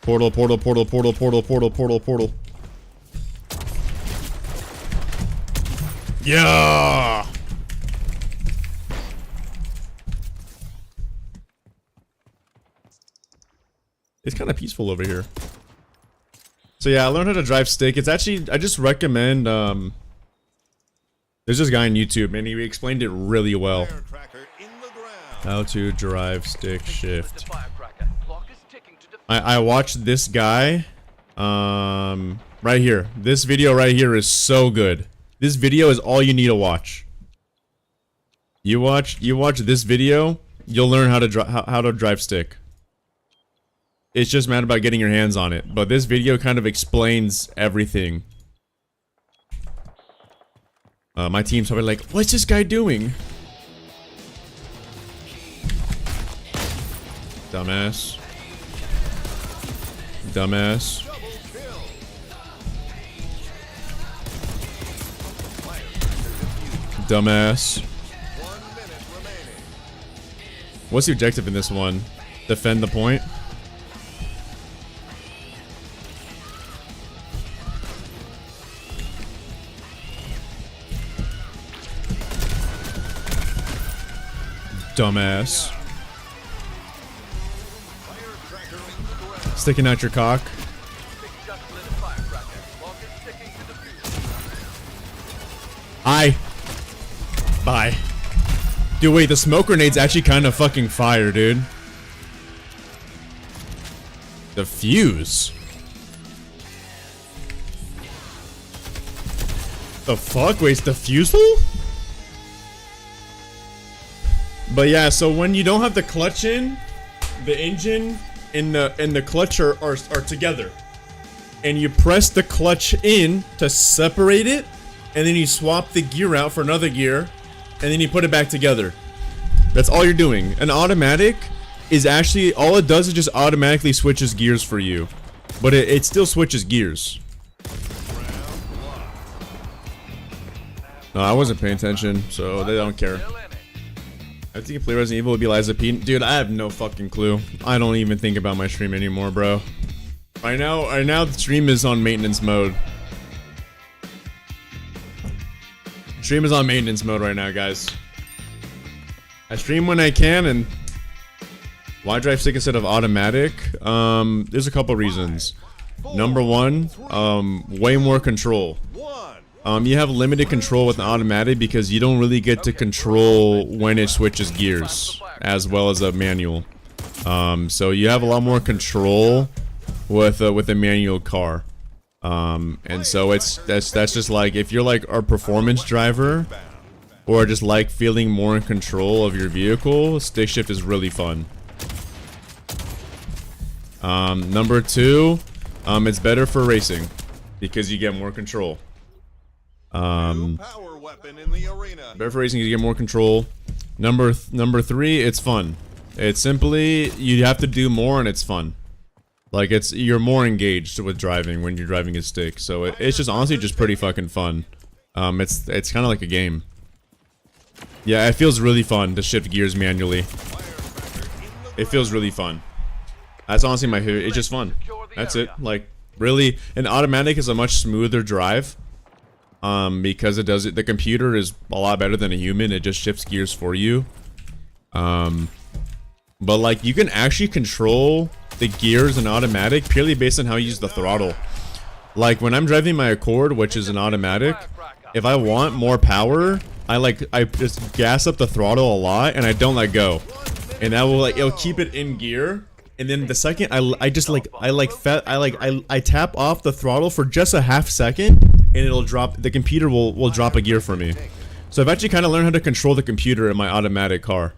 Portal, portal, portal, portal, portal, portal, portal, portal. Yeah! It's kind of peaceful over here. So yeah, I learned how to drive stick. It's actually, I just recommend, there's this guy on YouTube, and he explained it really well. How to drive stick shift. I watched this guy, right here. This video right here is so good. This video is all you need to watch. You watch this video, you'll learn how to drive stick. It's just mad about getting your hands on it, but this video kind of explains everything. My team's probably like, what's this guy doing? Dumbass. Dumbass. Dumbass. What's the objective in this one? Defend the point? Dumbass. Sticking out your cock. Bye. Dude, wait, the smoke grenade's actually kind of fucking fire, dude. The fuse. The fuck? Wait, it's the fuse full? But yeah, so when you don't have the clutch in, the engine and the clutch are together. And you press the clutch in to separate it, and then you swap the gear out for another gear, and then you put it back together. That's all you're doing. An automatic is actually, all it does is just automatically switches gears for you. But it still switches gears. No, I wasn't paying attention, so they don't care. I think you play Resident Evil would be Liza P. Dude, I have no fucking clue. I don't even think about my stream anymore, bro. Right now the stream is on maintenance mode. Stream is on maintenance mode right now, guys. I stream when I can, and why drive stick instead of automatic? There's a couple reasons. Number one, way more control. You have limited control with an automatic because you don't really get to control when it switches gears as well as a manual. So you have a lot more control with a manual car. And so that's just like, if you're like a performance driver or just like feeling more in control of your vehicle, stick shift is really fun. Number two, it's better for racing because you get more control. Power weapon in the arena. Better for racing, you get more control. Number three, it's fun. It's simply, you have to do more and it's fun. Like, you're more engaged with driving when you're driving a stick. So it's just honestly just pretty fucking fun. It's kind of like a game. Yeah, it feels really fun to shift gears manually. It feels really fun. That's honestly my favorite. It's just fun. That's it. Like, really, an automatic is a much smoother drive. Because the computer is a lot better than a human. It just shifts gears for you. But like, you can actually control the gears in automatic purely based on how you use the throttle. Like, when I'm driving my Accord, which is an automatic, if I want more power, I just gas up the throttle a lot and I don't let go. And that will, it'll keep it in gear. And then the second I tap off the throttle for just a half second, and it'll drop, the computer will drop a gear for me. So I've actually kind of learned how to control the computer in my automatic car.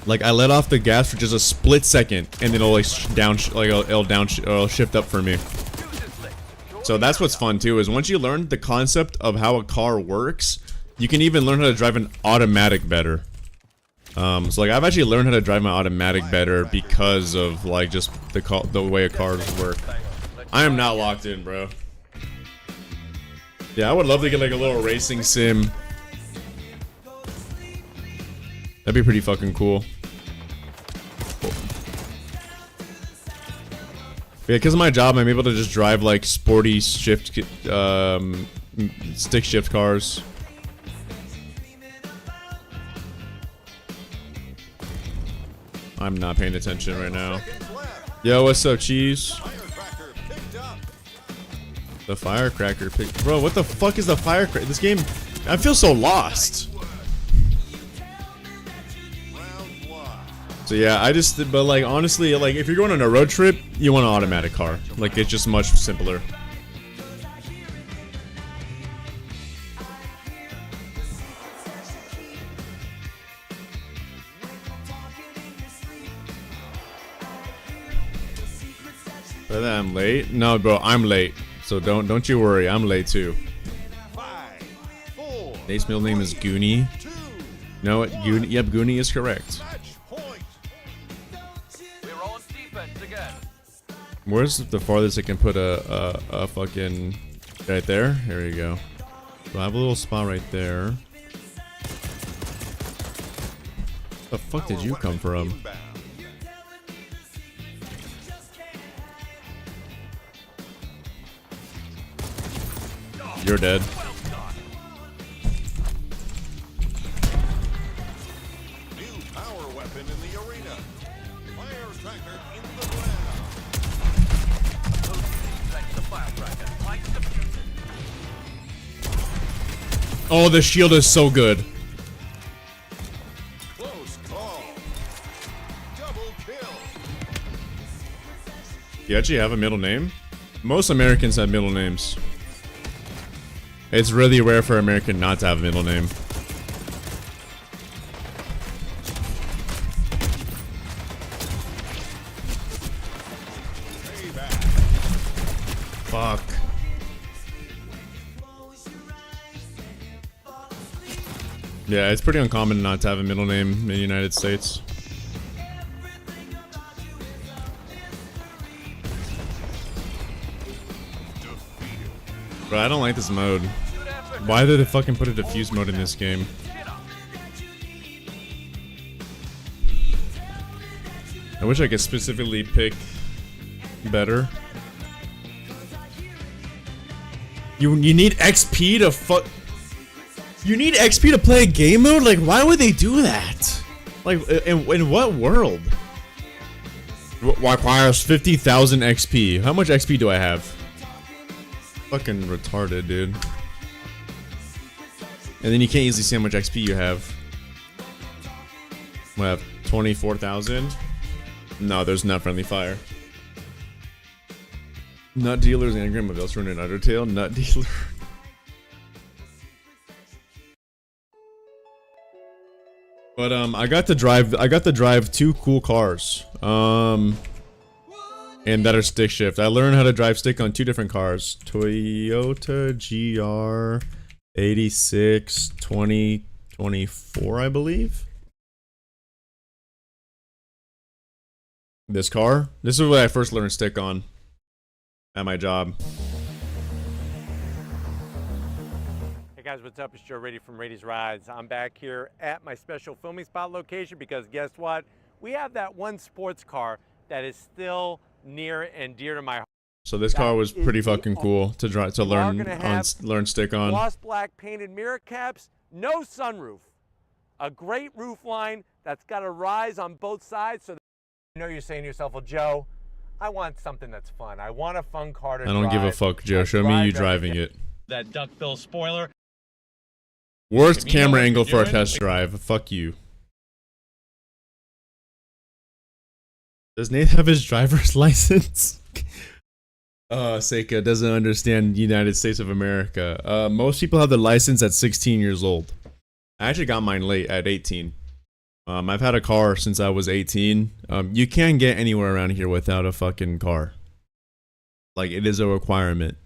Like, I let off the gas for just a split second, and then it'll like it'll shift up for me. So that's what's fun too, is once you learn the concept of how a car works, you can even learn how to drive an automatic better. So like, I've actually learned how to drive my automatic better because of like just the way cars work. I am not locked in, bro. Yeah, I would love to get like a little racing sim. That'd be pretty fucking cool. Yeah, because of my job, I'm able to just drive like sporty stick shift cars. I'm not paying attention right now. Yo, what's up, cheese? The firecracker pick. Bro, what the fuck is the firecracker? This game, I feel so lost. So yeah, but like, honestly, like, if you're going on a road trip, you want an automatic car. Like, it's just much simpler. But then I'm late? No, bro, I'm late. So don't you worry, I'm late too. 5, 4, Nate's middle name is Goonie. 2, No, Goonie. Yep, Goonie is correct. match point. We're on defense again. Where's the farthest I can put a fucking right there? There you go. So I have a little spot right there. The fuck did you come from? Inbound. You're dead. New power weapon in the arena. Firecracker in the ground. Thanks to firecracker. Like the Oh, the shield is so good. Close call. Double kill. You actually have a middle name? Most Americans have middle names. It's really rare for an American not to have a middle name. Payback. Fuck. Yeah, it's pretty uncommon not to have a middle name in the United States. But I don't like this mode. Why did they fucking put a diffuse mode in this game? I wish I could specifically pick better. You need XP to fuck. You need XP to play a game mode? Like, why would they do that? Like, in what world? Requires 50,000 XP. How much XP do I have? Fucking retarded, dude. And then you can't easily see how much XP you have. I have 24,000. No, there's not friendly fire. Nut dealers, anagram of Elster and Undertale. Nut dealer. But I got to drive two cool cars. And that are stick shift. I learned how to drive stick on two different cars. Toyota GR 86 2024, I believe. This car. This is what I first learned stick on at my job. Hey guys, what's up? It's Joe Rady from Rady's Rides. I'm back here at my special filming spot location because guess what? We have that one sports car that is still near and dear to my heart. So this car was pretty fucking cool to drive to learn stick on. Gloss black painted mirror caps, no sunroof. A great roof line that's got a rise on both sides, so that you know you're saying to yourself, well, Joe, I want something that's fun. I want a fun car to drive. I don't give a fuck, Joe. Show me you driving it. That duckbill spoiler. Worst camera angle for a test drive. Fuck you. Does Nath have his driver's license? Seika doesn't understand United States of America. Most people have their license at 16 years old. I actually got mine late at 18. I've had a car since I was 18. You can't get anywhere around here without a fucking car. Like, it is a requirement.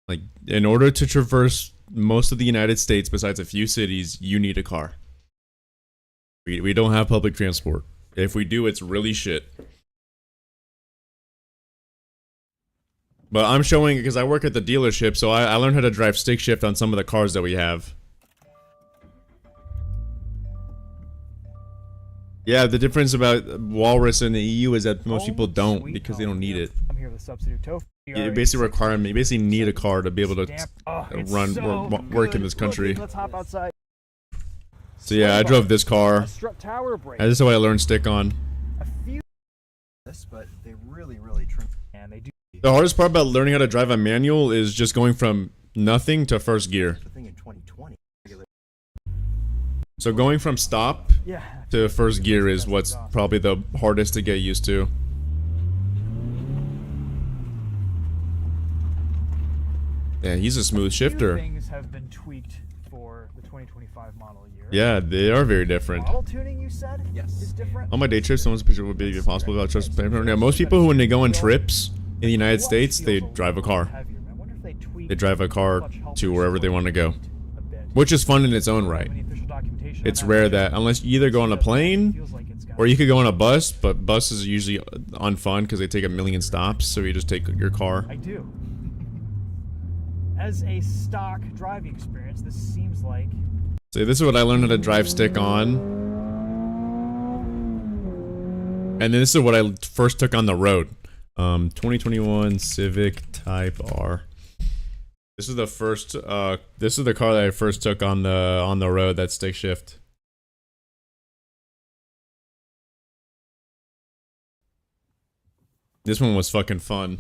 Like, in order to traverse most of the United States, besides a few cities, you need a car. We don't have public transport. If we do, it's really shit. But I'm showing, because I work at the dealership, so I learned how to drive stick shift on some of the cars that we have. Yeah, the difference about Walrus and the EU is that most people don't, because they don't need it. I'm here with substitute tofu. You basically requirement. You basically need a car to be able to work in this country. Let's hop outside. So yeah, I drove this car. Strut tower brake. And this is what I learned stick on. A few this, but they really trim. And they do. The hardest part about learning how to drive a manual is just going from nothing to first gear. The thing in 2020. So going from stop to first gear is what's probably the hardest to get used to. Yeah, he's a smooth shifter. Things have been tweaked for the 2025 model year. Yeah, they are very different. Model tuning, you said? Yes. Is different. On my day trips, someone's picture would be possible without trust. Yeah, most people when they go on trips in the United States, they drive a car. They drive a car to wherever they want to go, which is fun in its own right. It's rare that unless you either go on a plane or you could go on a bus, but buses are usually unfun because they take a million stops, so you just take your car. I do. As a stock driving experience, this seems like. So this is what I learned how to drive stick on. And then this is what I first took on the road. 2021 Civic Type R. This is the first this is the car that I first took on the road, that stick shift. This one was fucking fun.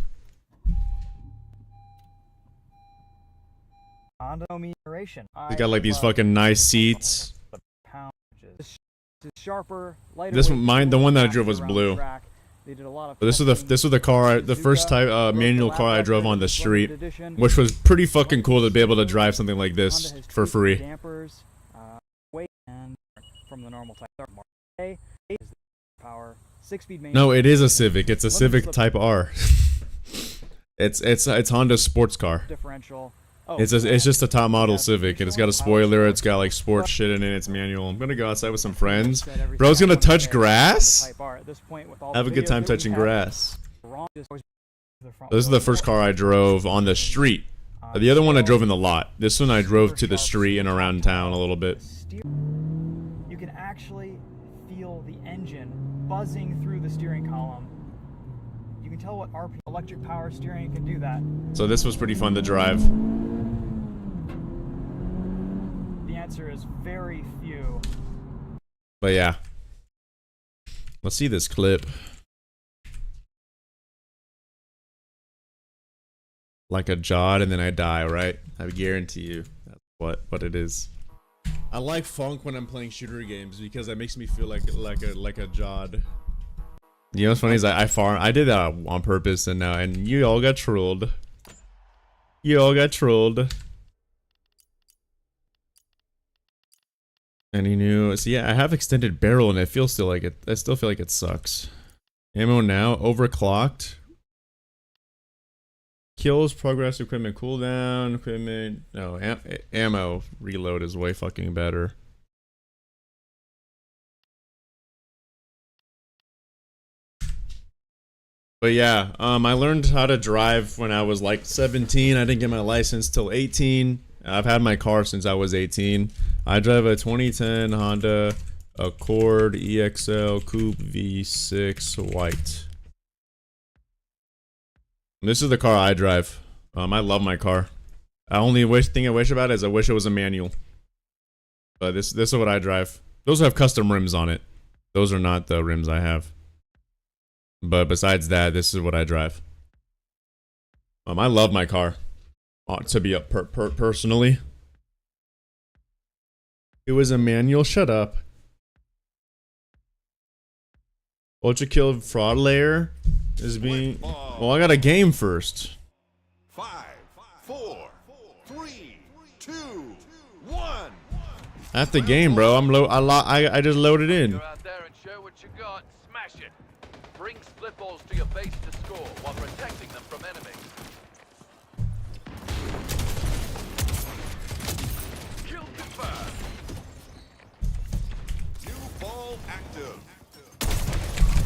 It's got like these fucking nice seats. This one, the one that I drove was blue. But this was the car, the first type manual car I drove on the street, which was pretty fucking cool to be able to drive something like this for free. No, it is a Civic. It's a Civic Type R. It's Honda's sports car. Differential, It's just a top model Civic, and it's got a spoiler. It's got like sports shit in it. It's manual. I'm gonna go outside with some friends. Bro's gonna touch grass. Have a good time touching grass. This is the first car I drove on the street. The other one I drove in the lot. This one I drove to the street and around town a little bit. You can actually feel the engine buzzing through the steering column. You can tell what RPM electric power steering can do that. So this was pretty fun to drive. The answer is very few. But yeah. Let's see this clip. Like a jod and then I die, right? I guarantee you that's what it is. I like funk when I'm playing shooter games because it makes me feel like a jod. You know what's funny is I did that on purpose and you all got trolled. You all got trolled. And you knew, so yeah, I have extended barrel and I still feel like it sucks. Ammo now, overclocked. Kills, progress, equipment cooldown, equipment, no, ammo reload is way fucking better. But yeah, I learned how to drive when I was like 17. I didn't get my license till 18. I've had my car since I was 18. I drive a 2010 Honda Accord EXL Coupe V6 white. This is the car I drive. I love my car. I only thing I wish about is I wish it was a manual. But this is what I drive. Those have custom rims on it. Those are not the rims I have. But besides that, this is what I drive. I love my car. To be up personally. It was a manual. Shut up. Ultra kill fraud layer is being. Well, I got a game first. 5, 4, 3, 2, 1. At the game, bro. I just loaded in. Go out there and show what you got. Smash it. Bring split balls to your base to score while protecting them from enemies. Kill confirmed. New ball active.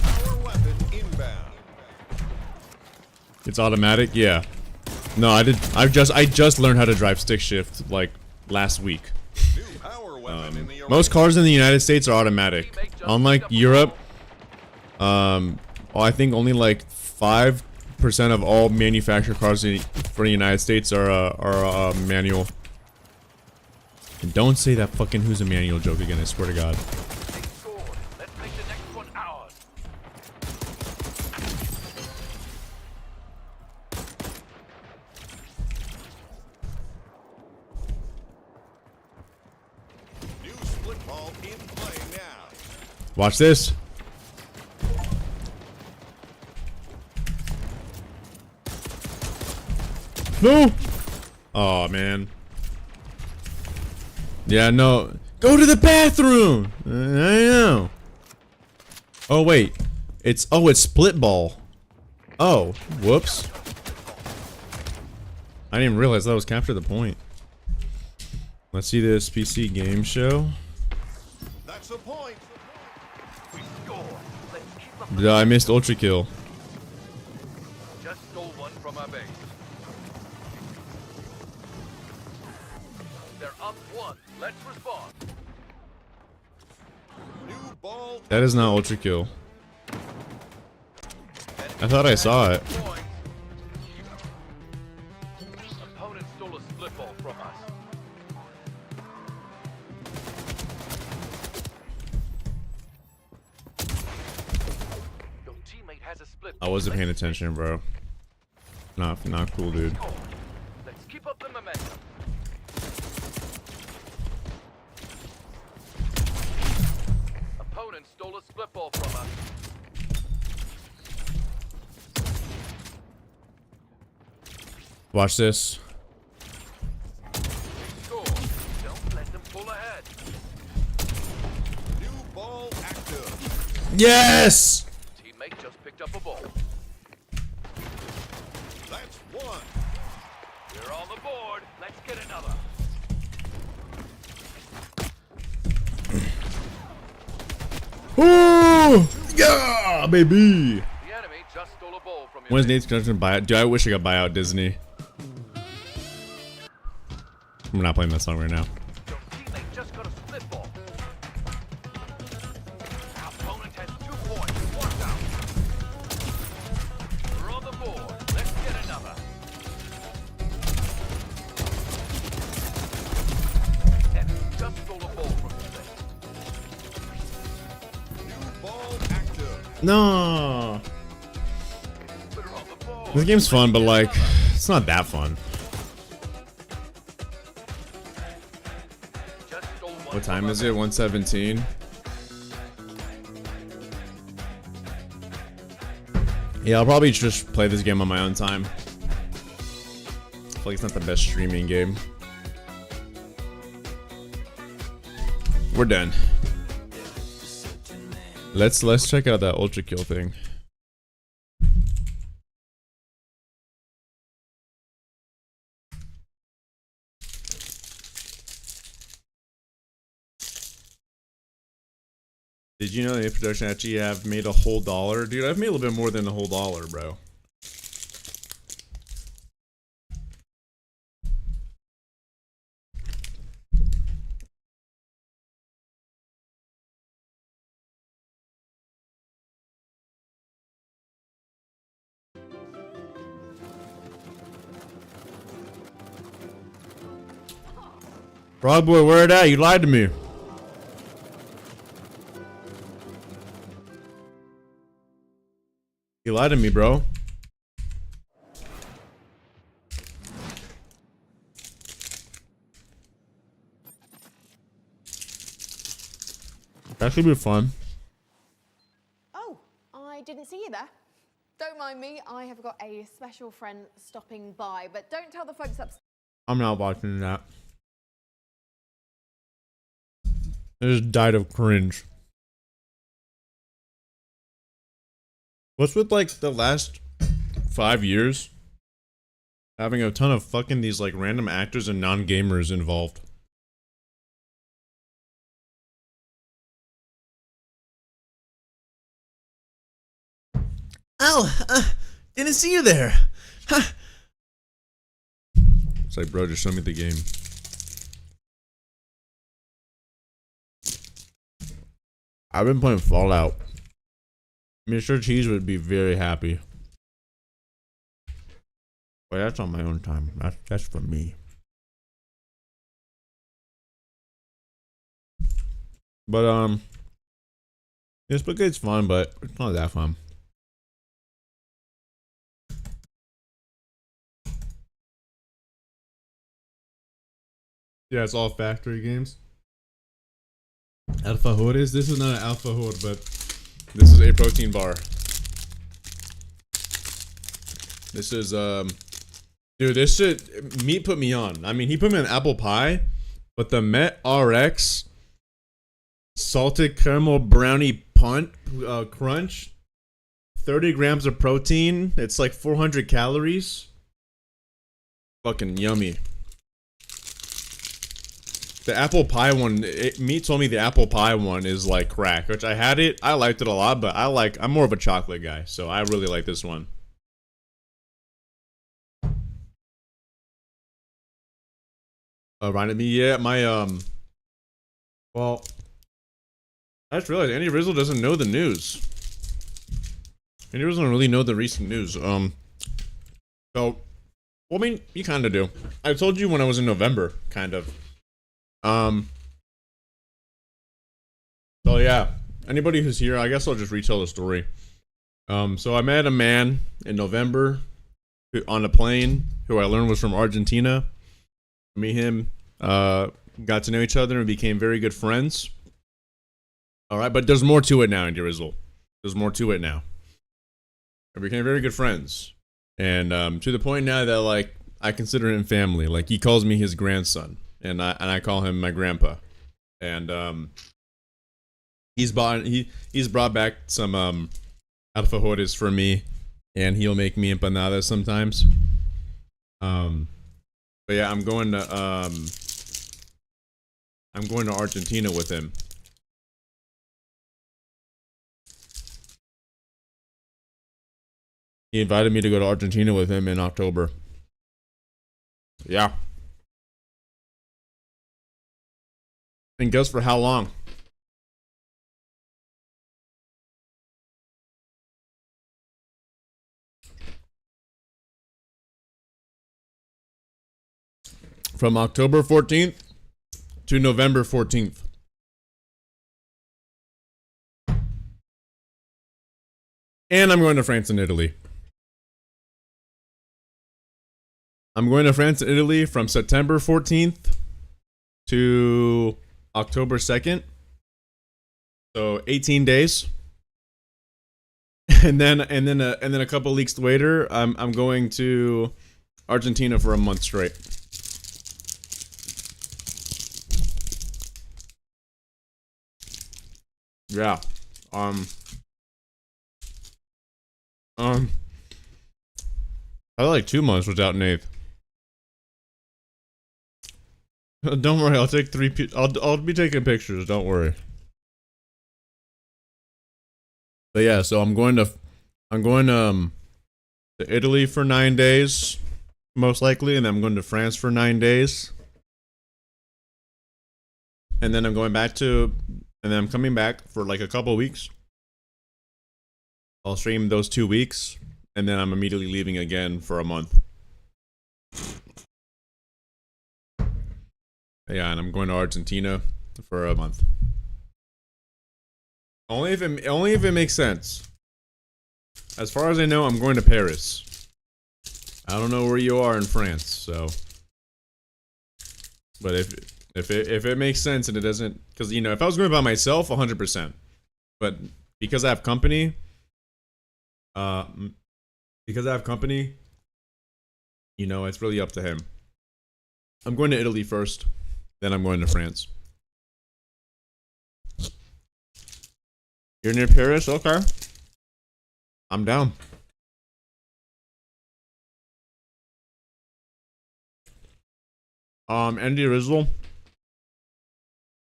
Power weapon inbound. It's automatic, yeah. No, I just learned how to drive stick shift like last week. New power weapon in the arena. Most cars in the United States are automatic. Unlike Europe, I think only like 5% of all manufactured cars for the United States are manual. And don't say that fucking who's a manual joke again, I swear to God. They scored. Let's make the next one ours. New split ball in play now. Watch this. No! Oh man. Yeah, no. Go to the bathroom! I know. Oh wait. It's split ball. Oh, whoops. I didn't realize that was capture the point. Let's see this PC game show. That's the point. We scored. Let's keep up. Yeah, I missed ultra kill. Just stole one from our base. They're up one. Let's respond. New ball. That is not ultra kill. I thought I saw it. Points. Opponent stole a split ball from us. Your teammate has a split I ball. wasn't paying attention, bro. Not cool, dude. Score. Let's keep up the momentum. Opponent stole a split ball from us. Watch this. Score. Don't let them pull ahead. New ball active. Yes! Teammate just picked up a ball. That's one. We're on the board. Let's get another. Ooh! Yeah, baby! The enemy just stole a ball from your When's base. Nate's gonna buy out? Dude, I wish I could buy out Disney. I'm not playing that song right now. Your teammate just got a split ball. Our opponent has 2 points. Watch out. We're on the board. Let's get another. Enemy just stole a ball from your base. New ball active. No. We're on the board. This game's fun, but like, it's not that fun. Just stole one What time from is our it? 1:17. Yeah, I'll probably just play this game on my own time. I feel like it's not the best streaming game. We're done. Let's check out that ultra kill thing. Did you know the production actually have made a whole dollar? Dude, I've made a little bit more than a whole dollar, bro. Frog boy, where it at? You lied to me. You lied to me, bro. That should be fun. Oh, I didn't see you there. Don't mind me, I have got a special friend stopping by, but don't tell the folks upstairs. I'm not watching that. I just died of cringe. What's with like the last 5 years having a ton of fucking these like random actors and non-gamers involved? Oh, didn't see you there. Huh. It's like, bro, just show me the game. I've been playing Fallout. Mr. Cheese would be very happy. But that's on my own time. That's for me. But yeah, Splitgate's fun, but it's not that fun. Yeah, it's all factory games. Alpha Hood is? This is not an Alpha Hood, but this is a protein bar. This is, dude, this shit, Meat put me on. I mean, he put me on apple pie, but the Met RX salted caramel brownie crunch, 30 grams of protein. It's like 400 calories. Fucking yummy. The apple pie one, Meat told me the apple pie one is like crack, which I had it. I liked it a lot, but I'm more of a chocolate guy, so I really like this one. Reminded me, yeah, my, well, I just realized Andy Rizzle doesn't know the news. Andy Rizzle doesn't really know the recent news. So, well, I mean, you kind of do. I told you when I was in November, kind of. So yeah, anybody who's here, I guess I'll just retell the story. So I met a man in November on a plane who I learned was from Argentina. Me and him, got to know each other and became very good friends. All right, but there's more to it now, Andy Rizzle. There's more to it now. We became very good friends. And, to the point now that, like, I consider him family. Like, he calls me his grandson. And I call him my grandpa, and he's brought back some alfajores for me, and he'll make me empanadas sometimes. But yeah, I'm going to Argentina with him. He invited me to go to Argentina with him in October. Yeah. And guess for how long? From October 14th to November 14th. And I'm going to France and Italy. I'm going to France and Italy from September 14th to October 2nd. So 18 days. And then a couple weeks later, I'm going to Argentina for a month straight. Yeah. I like 2 months without Nath. Don't worry, I'll take I'll be taking pictures, don't worry. But yeah, so I'm going to Italy for 9 days, most likely, and then I'm going to France for 9 days. And then I'm coming back for like a couple weeks. I'll stream those 2 weeks, and then I'm immediately leaving again for a month. Yeah, and I'm going to Argentina for a month. Only if it makes sense. As far as I know, I'm going to Paris. I don't know where you are in France, so. But if it makes sense and it doesn't, because you know, if I was going by myself, 100%. But because I have company, you know, it's really up to him. I'm going to Italy first, then I'm going to France. You're near Paris? Okay. I'm down. Andy Rizzle.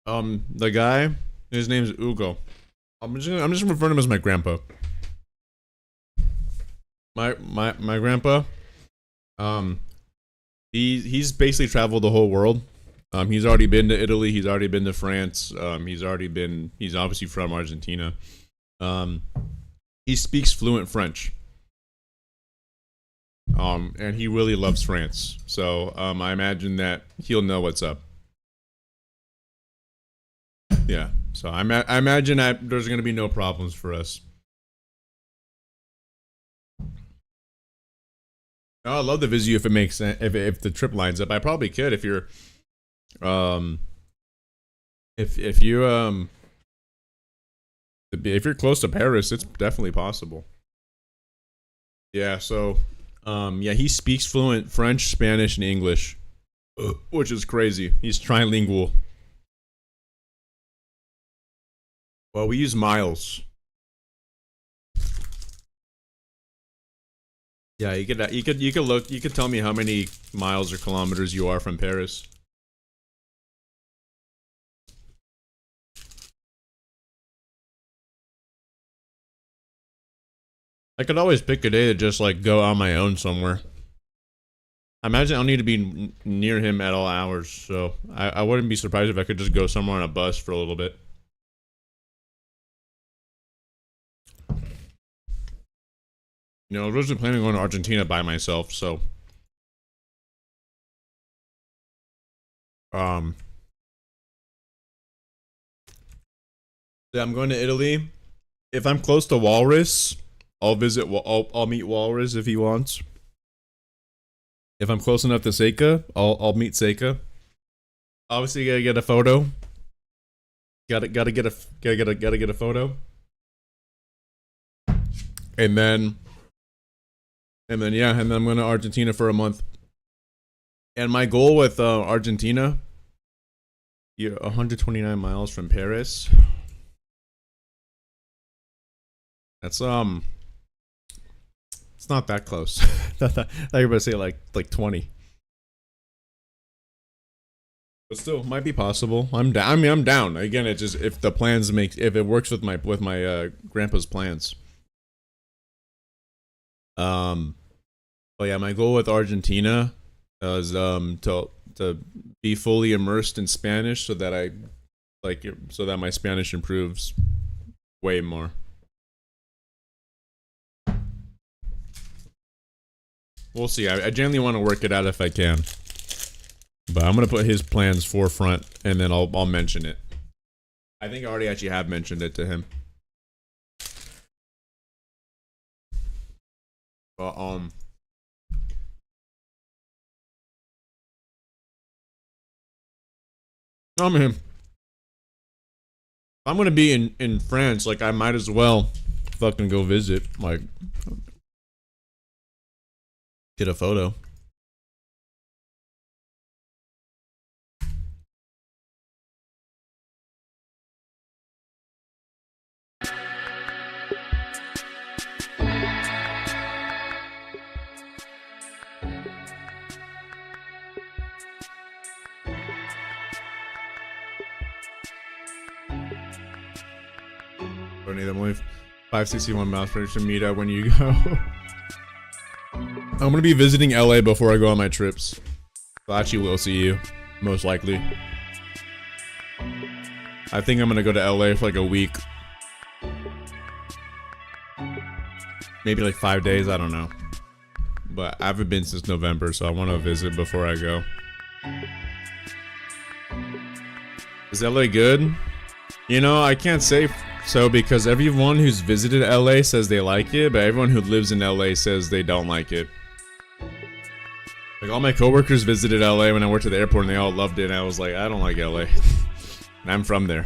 The guy, his name's Ugo. I'm just referring to him as my grandpa. My grandpa. He's basically traveled the whole world. He's already been to Italy. He's already been to France. He's obviously from Argentina. He speaks fluent French. And he really loves France. So, I imagine that he'll know what's up. Yeah. So I imagine that there's gonna be no problems for us. Oh, I'd love to visit you if it makes sense. If the trip lines up, I probably could if you're, if you're close to Paris, it's definitely possible. Yeah. So, yeah, he speaks fluent French, Spanish, and English, which is crazy. He's trilingual. Well, we use miles. Yeah, you could tell me how many miles or kilometers you are from Paris. I could always pick a day to just like go on my own somewhere. I imagine I'll need to be near him at all hours, so I wouldn't be surprised if I could just go somewhere on a bus for a little bit. You know, I was originally planning on going to Argentina by myself, so yeah, I'm going to Italy. If I'm close to Walrus, I'll meet Walrus if he wants. If I'm close enough to Seika, I'll meet Seika. Obviously, gotta get a photo. Gotta get a photo. And then yeah, and then I'm going to Argentina for a month. And my goal with Argentina, 129 miles from Paris. That's it's not that close. I thought you were about to say like 20. But still, might be possible. I'm down. I mean, I'm down. Again, it just if the plans if it works with my grandpa's plans. But yeah, my goal with Argentina is to be fully immersed in Spanish so that so that my Spanish improves way more. We'll see. I genuinely want to work it out if I can. But I'm gonna put his plans forefront, and then I'll mention it. I think I already actually have mentioned it to him. But I mean, I'm gonna be in France. Like, I might as well fucking go visit. Like, get a photo. I'm only 561 miles per hour. Meet up when you go. I'm gonna be visiting LA before I go on my trips. So I actually will see you, most likely. I think I'm gonna go to LA for like a week. Maybe like 5 days, I don't know. But I haven't been since November, so I want to visit before I go. Is LA good? You know, I can't say so because everyone who's visited LA says they like it, but everyone who lives in LA says they don't like it. Like, all my coworkers visited LA when I worked at the airport and they all loved it, and I was like, I don't like LA. And I'm from there.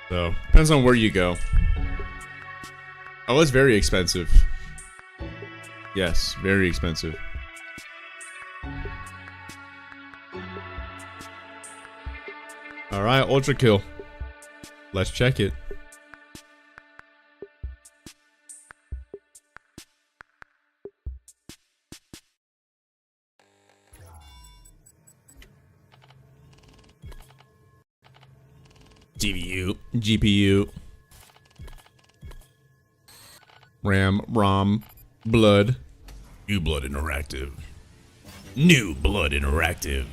So, depends on where you go. Oh, it's very expensive. Yes, very expensive. Alright, Ultra Kill. Let's check it. GPU, RAM, ROM, Blood. New Blood Interactive. New Blood Interactive.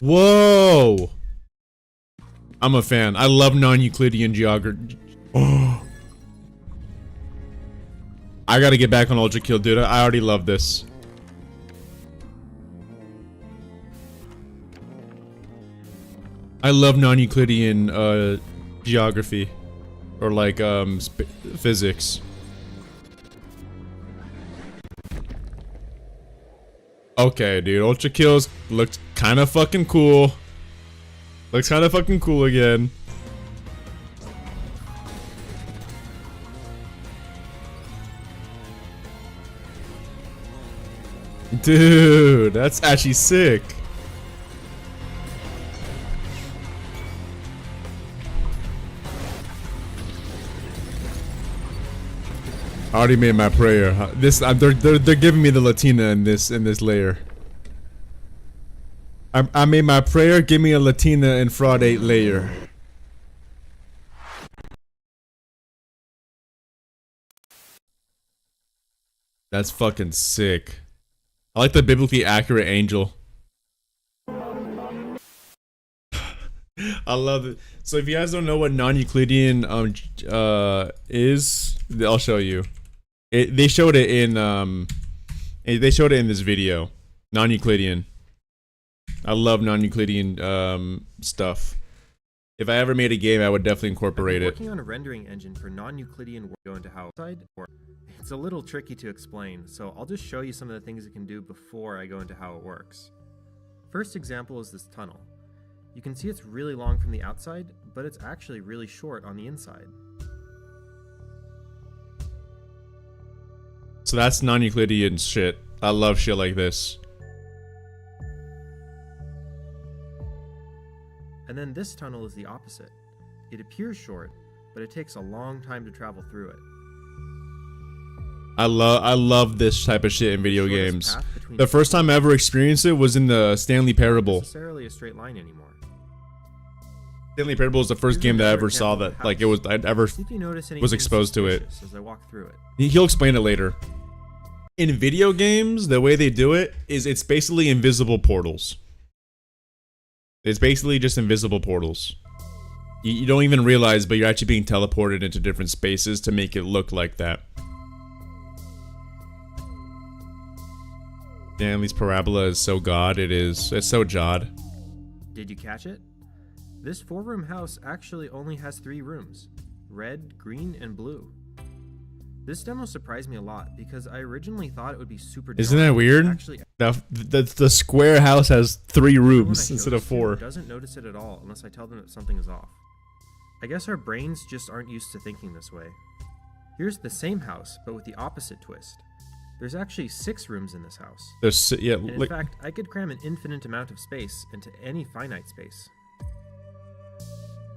Whoa! I'm a fan. I love non-Euclidean geography. Oh. I gotta get back on Ultra Kill, dude. I already love this. I love non-Euclidean geography, or like physics. Okay, dude. Ultra Kills looked kind of fucking cool. Looks kind of fucking cool again. Dude, that's actually sick. I already made my prayer. They're giving me the Latina in this layer. I made my prayer. Give me a Latina in Fraud 8 layer. That's fucking sick. I like the biblically accurate angel. I love it. So if you guys don't know what non-Euclidean is, I'll show you. They showed it in this video. Non-Euclidean. I love non-Euclidean stuff. If I ever made a game, I would definitely incorporate it. Working on a rendering engine for non-Euclidean go into how it's a little tricky to explain, so I'll just show you some of the things it can do before I go into how it works. First example is this tunnel. You can see it's really long from the outside, but it's actually really short on the inside. So that's non-Euclidean shit. I love shit like this. And then this tunnel is the opposite. It appears short, but it takes a long time to travel through it. I love this type of shit in video Shortest games. path between The first time I ever experienced it was in the Stanley isn't Parable. necessarily a straight line anymore. Stanley Parable was the first Here's game that I another ever saw example of that a like it house. was I'd ever See if you notice was anything exposed to it. suspicious as I walk through it. He'll explain it later. In video games, the way they do it is it's basically invisible portals. It's basically just invisible portals. You don't even realize, but you're actually being teleported into different spaces to make it look like that. Stanley's Parabola is so god, it is. It's so jod. Did you catch it? This 4-room house actually only has 3 rooms: red, green, and blue. This demo surprised me a lot because I originally thought it would be super Isn't that jarring, weird? but actually, The square house has 3 everyone I rooms show instead of this to 4. doesn't notice it at all unless I tell them that something is off. I guess our brains just aren't used to thinking this way. Here's the same house, but with the opposite twist. There's actually 6 rooms in this house. Yeah, And in like, fact, I could cram an infinite amount of space into any finite space.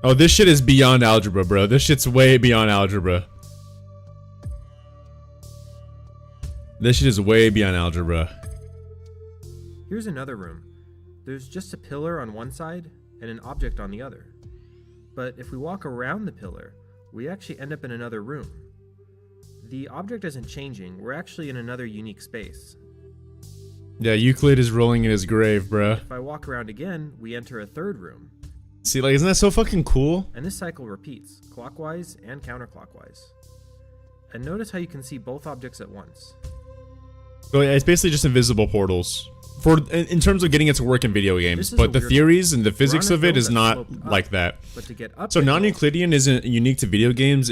oh, this shit is beyond algebra, bro. This shit's way beyond algebra. This shit is way beyond algebra. Here's another room. There's just a pillar on one side and an object on the other. But if we walk around the pillar, we actually end up in another room. The object isn't changing, we're actually in another unique space. Yeah, Euclid is rolling in his grave, bro. If I walk around again, we enter a third room. See, like, isn't that so fucking cool? And this cycle repeats, clockwise and counterclockwise. And notice how you can see both objects at once. So yeah, it's basically just invisible portals. In terms of getting it to work in video games, This is but a the weird theories and the We're physics on a of it hill is that not sloped up, like that. But to get up So the hill- non-Euclidean isn't unique to video games.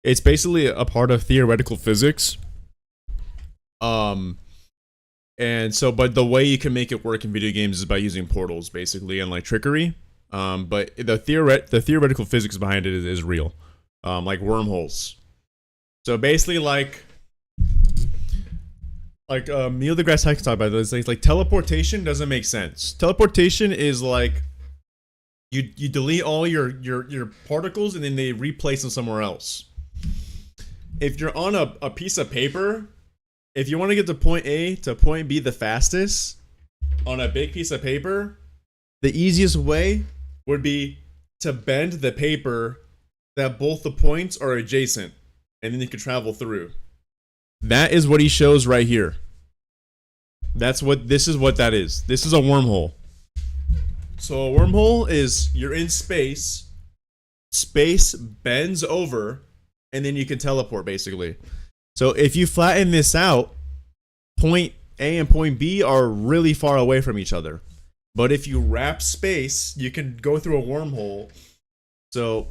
It's basically a part of theoretical physics. And so, but the way you can make it work in video games is by using portals, basically, and like trickery. But the theoretical physics behind it is real, like wormholes. So basically, like Neil deGrasse Tyson talked about this. Like teleportation doesn't make sense. Teleportation is like you delete all your particles and then they replace them somewhere else. If you're on a piece of paper, if you want to get to point A to point B the fastest on a big piece of paper, the easiest way would be to bend the paper that both the points are adjacent, and then you can travel through. That is what he shows right here. This is what that is. This is a wormhole. So a wormhole is you're in space, space bends over, and then you can teleport basically. So if you flatten this out, point A and point B are really far away from each other. But if you wrap space, you can go through a wormhole. So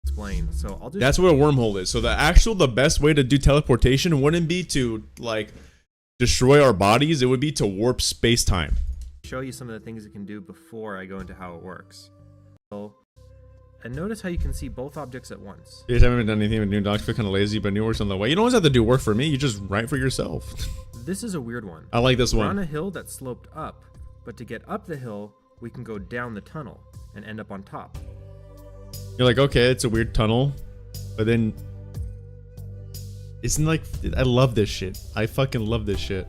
explain. So I'll just that's what a wormhole is. So the best way to do teleportation wouldn't be to like destroy our bodies. It would be to warp space-time. show you some of the things it can do before I go into how it works. And notice how you can see both objects at once. You guys haven't done anything with new docs. Feel kind of lazy, but new work's on the way. You don't always have to do work for me. You just write for yourself. This is a weird one. I like this We're on one. a hill that sloped up, but to get up the hill, we can go down the tunnel and end up on top. You're like, okay, it's a weird tunnel, but then isn't like I love this shit. I fucking love this shit.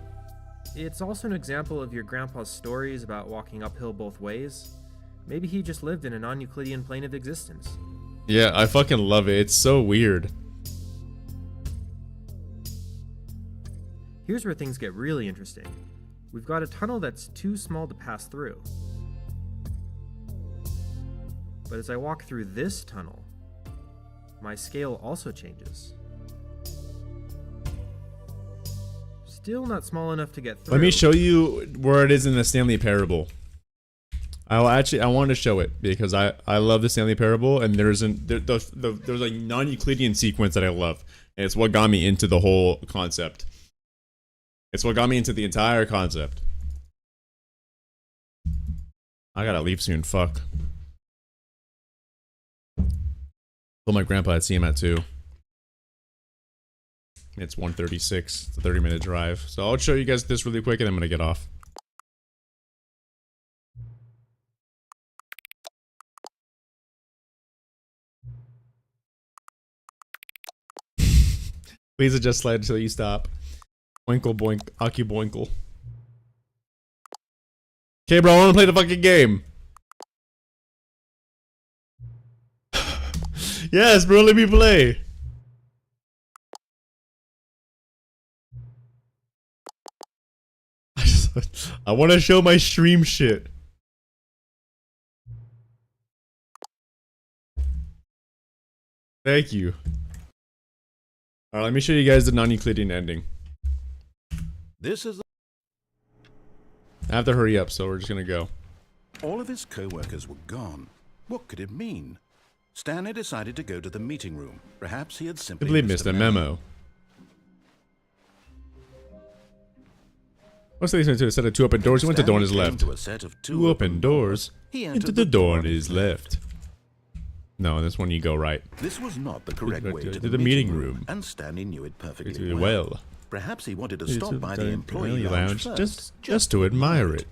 It's also an example of your grandpa's stories about walking uphill both ways. Maybe he just lived in a non-Euclidean plane of existence. Yeah, I fucking love it. It's so weird. Here's where things get really interesting. We've got a tunnel that's too small to pass through. But as I walk through this tunnel, my scale also changes. Still not small enough to get through. Let me show you where it is in the Stanley Parable. I want to show it because I love the Stanley Parable, and there's a non-Euclidean sequence that I love, and it's what got me into the whole concept. It's what got me into the entire concept. I gotta leave soon. Fuck. Told my grandpa I'd see him at 2. It's 1:36. It's a 30-minute drive. So I'll show you guys this really quick, and I'm gonna get off. Please adjust slide until you stop. Boinkle boink. Aki boinkle. Okay, bro, I wanna play the fucking game. Yes, bro, let me play. I want to show my stream shit. Thank you. Alright, let me show you guys the non-Euclidean ending. This is I have to hurry up, so we're just gonna go. all of his co-workers were gone. What could it mean? Stanley decided to go to the meeting room. Perhaps he had I simply believe missed a memo. What's the reason to a set of 2 open doors? He went to the door on his Stanley came left. to a set of 2 open doors. He Into the door on his left. No, this one you go right. This was not the correct way to the meeting room. and Stanley knew it perfectly Pretty well. well. Perhaps he wanted to stop by the employee Employee lounge first, just to admire it.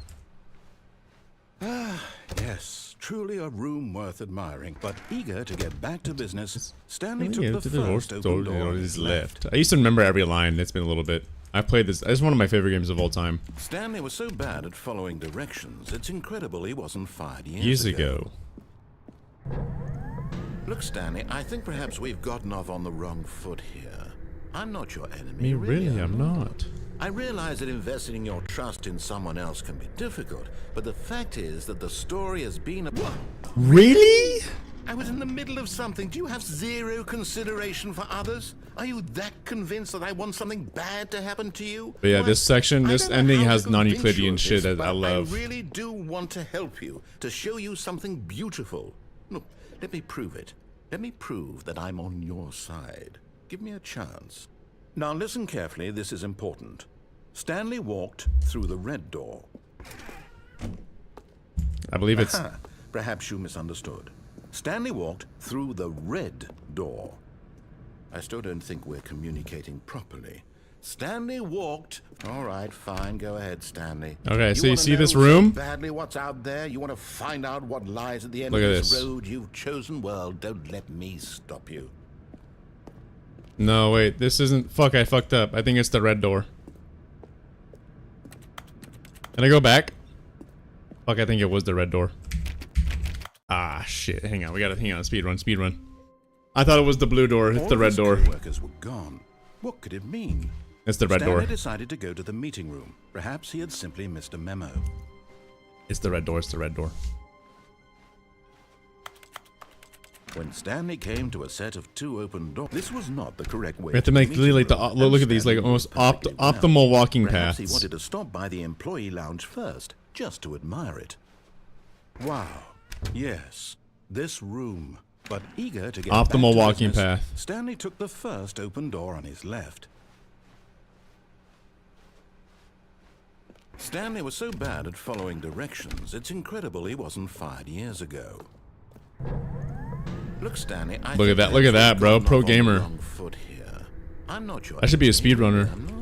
Yes, truly a room worth admiring. But eager to get back to business, Stanley Yeah, took the first open door on his left. I used to remember every line. It's been a little bit. I played this. It's one of my favorite games of all time. Stanley was so bad at following directions, it's incredible he wasn't fired Years ago. Look, Stanley, I think perhaps we've gotten off on the wrong foot here. I'm not your enemy. Me really, I'm not. I realize that investing your trust in someone else can be difficult, but the fact is that the story has been a... What? Really? I was in the middle of something. Do you have zero consideration for others? Are you that convinced that I want something bad to happen to you? But yeah, Why, this section, I this don't know ending how to has convince you non-Euclidean of shit this, that I but love. I really do want to help you, to show you something beautiful. Look, let me prove it. Let me prove that I'm on your side. Give me a chance. Now listen carefully, this is important. Stanley walked through the red door. I believe it's... Aha, perhaps you misunderstood. Stanley walked through the red door. I still don't think we're communicating properly. Stanley walked... All right, fine, go ahead, Stanley. Okay, so you wanna see know this so room? badly what's out there? You want to find out what lies at the end Look of at this this. road you've chosen? Well, don't let me stop you. No, wait, this isn't... Fuck, I fucked up. I think it's the red door. Can I go back? Fuck, I think it was the red door. Ah, shit. Hang on, we gotta... Hang on, speed run. I thought it was the blue door. It's the red door. Workers were gone. What could it mean? It's the red Stanley door. decided to go to the meeting room. Perhaps he had simply missed a memo. It's the red door. It's the red door. When Stanley came to a set of 2 open doors, this was not the correct way. We have to make meeting like the room, look and at these like Stanley almost knew it perfectly well. optimal walking Perhaps paths. he wanted to stop by the employee lounge first, just to admire it. Wow. Yes, this room. But eager to get back Optimal to walking business, path. Stanley took the first open door on his left. Stanley was so bad at following directions, it's incredible he wasn't fired years ago. Look, Stanley, I Look at think that, look at perhaps that, we've bro. gotten Pro off on the gamer. wrong foot here. I'm not your I should be a enemy, speedrunner. I'm not.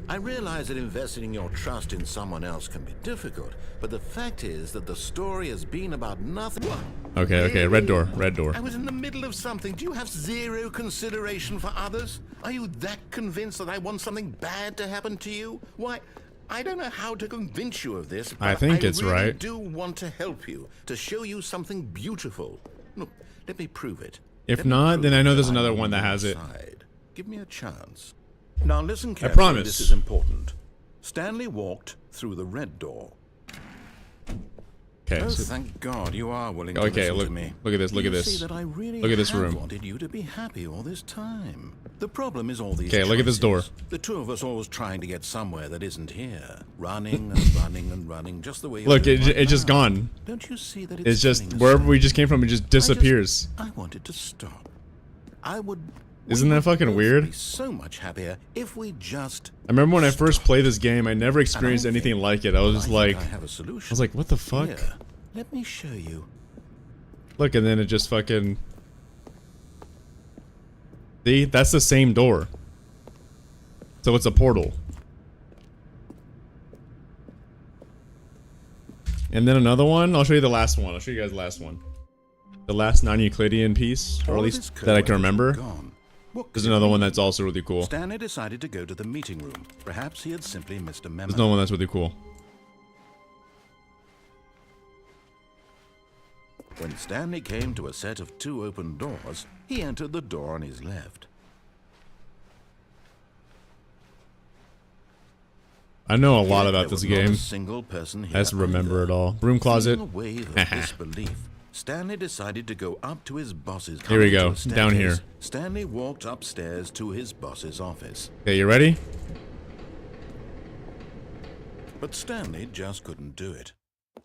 I realize that investing your trust in someone else can be difficult, but the fact is that the story has been about nothing. What? Okay, red door, red door. I was in the middle of something. Do you have zero consideration for others? Are you that convinced that I want something bad to happen to you? Why, I don't know how to convince you of this, but I think it's really right. do want to help you, to show you something beautiful. Look, let me prove it. If Let me not, prove then I know that there's I'm another on one that your has it. side. Give me a chance. Now listen carefully. promise. This is important. Stanley walked through the red door. Okay, Oh, so, thank God you are willing to okay, listen look, to me. look at this, look You at this. see that I really Look at this have room. wanted you to be happy all this time. The problem is all these Okay, look at this door. choices. The two of us always trying to get somewhere that isn't here. Running and running and running, just the way you're look, doing right it's just now. gone. Don't you see that It's just killing us wherever all? we just came from. It just disappears. I wanted to stop. I would... Isn't we that would fucking both weird? be so much happier if we just... I remember when I first played this game, I never And I experienced think- anything like it. I was just I like, think I have a solution. I was like, what the fuck? Here, let me show you. Look, and then it just fucking... See? That's the same door. So it's a portal. And then another one? I'll show you the last one. I'll show you guys the last one. The last non-Euclidean piece, or at All of least his that I can coworkers were remember. gone. What There's could it another one mean? that's also really cool. Stanley decided to go to the meeting room. Perhaps he had simply missed a memo. There's another one that's really cool. When Stanley came to a set of 2 open doors, he entered the door on his left. I know a lot Yet about there this was not a game. single person here I just remember either. it all. Broom closet. Feeling a wave of disbelief, Stanley decided to go up to his boss's. Here we coming go, to a down here. staircase, Stanley walked upstairs to his boss's office. Okay, you ready? But Stanley just couldn't do it.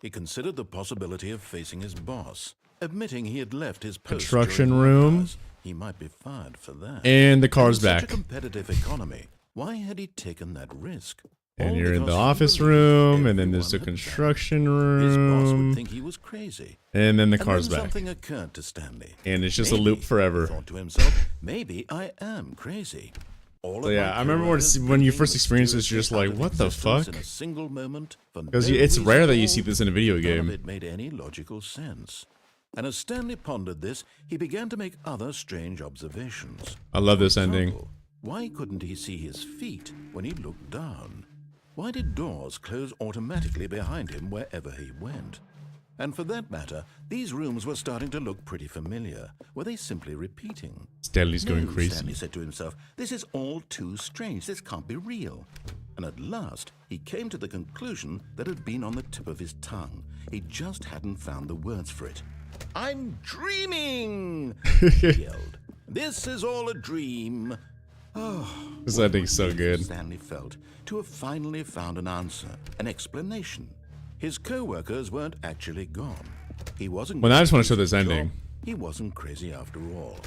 He considered the possibility of facing his boss, admitting he had left his post Construction during work room. hours. He might be fired for that. And the car's In such back. a competitive economy, why had he taken that risk? And All you're in the because he office believed room, and then there's the everyone had construction done. His boss would room, think he was crazy. and then the And car's then back. something occurred to Stanley. And it's just a Maybe, loop he forever. thought to himself, maybe I am crazy. All So of yeah, my I remember coworkers when you breathing first experience this, you're just mysteriously like, out of what the existence fuck? in a single moment for Because no it's reason rare that at you all. see this in a video None of game. it made any logical sense. And as Stanley pondered this, he began to make other strange observations. I love this For ending. example, why couldn't he see his feet when he looked down? Why did doors close automatically behind him wherever he went? And for that matter, these rooms were starting to look pretty familiar. Were they simply repeating? Stanley's going No, crazy. Stanley said to himself, this is all too strange. This can't be real. And at last, he came to the conclusion that had been on the tip of his tongue. He just hadn't found the words for it. I'm dreaming! He yelled. This is all a dream. This ending's so good. Stanley felt to have finally found an answer, an explanation. His co-workers weren't actually gone. He wasn't. Well, I just want to show crazy this at all. ending. He wasn't crazy after all.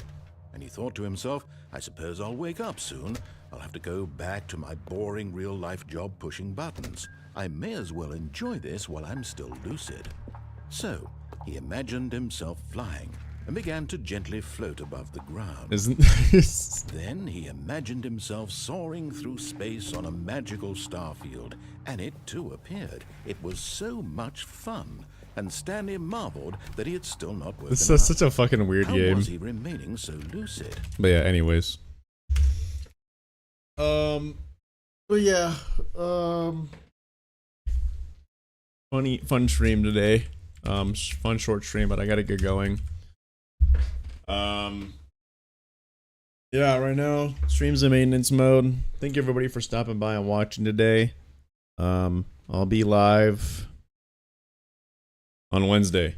And he thought to himself, I suppose I'll wake up soon. I'll have to go back to my boring real-life job pushing buttons. I may as well enjoy this while I'm still lucid. So, he imagined himself flying and began to gently float above the ground. Isn't Then he imagined himself soaring through space on a magical starfield, and it too appeared. It was so much fun, and Stanley marveled that he had still not woken this up. is such a fucking weird How game. was he remaining so lucid? But yeah, anyways. But yeah, fun stream today. Fun short stream, but I gotta get going. Yeah, right now stream's in maintenance mode. Thank you everybody for stopping by and watching today. I'll be live on Wednesday,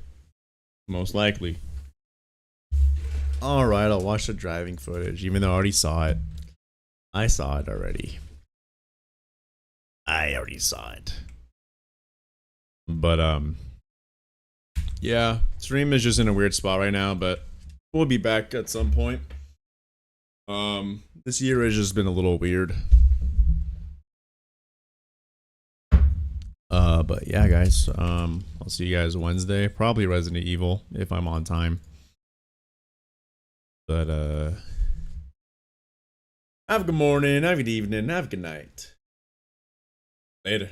most likely. All right, I'll watch the driving footage, even though I already saw it. I saw it already. I already saw it. But yeah, stream is just in a weird spot right now, but we'll be back at some point. This year has just been a little weird. But yeah, guys, I'll see you guys Wednesday. Probably Resident Evil if I'm on time. But have a good morning, have a good evening, have a good night. Later.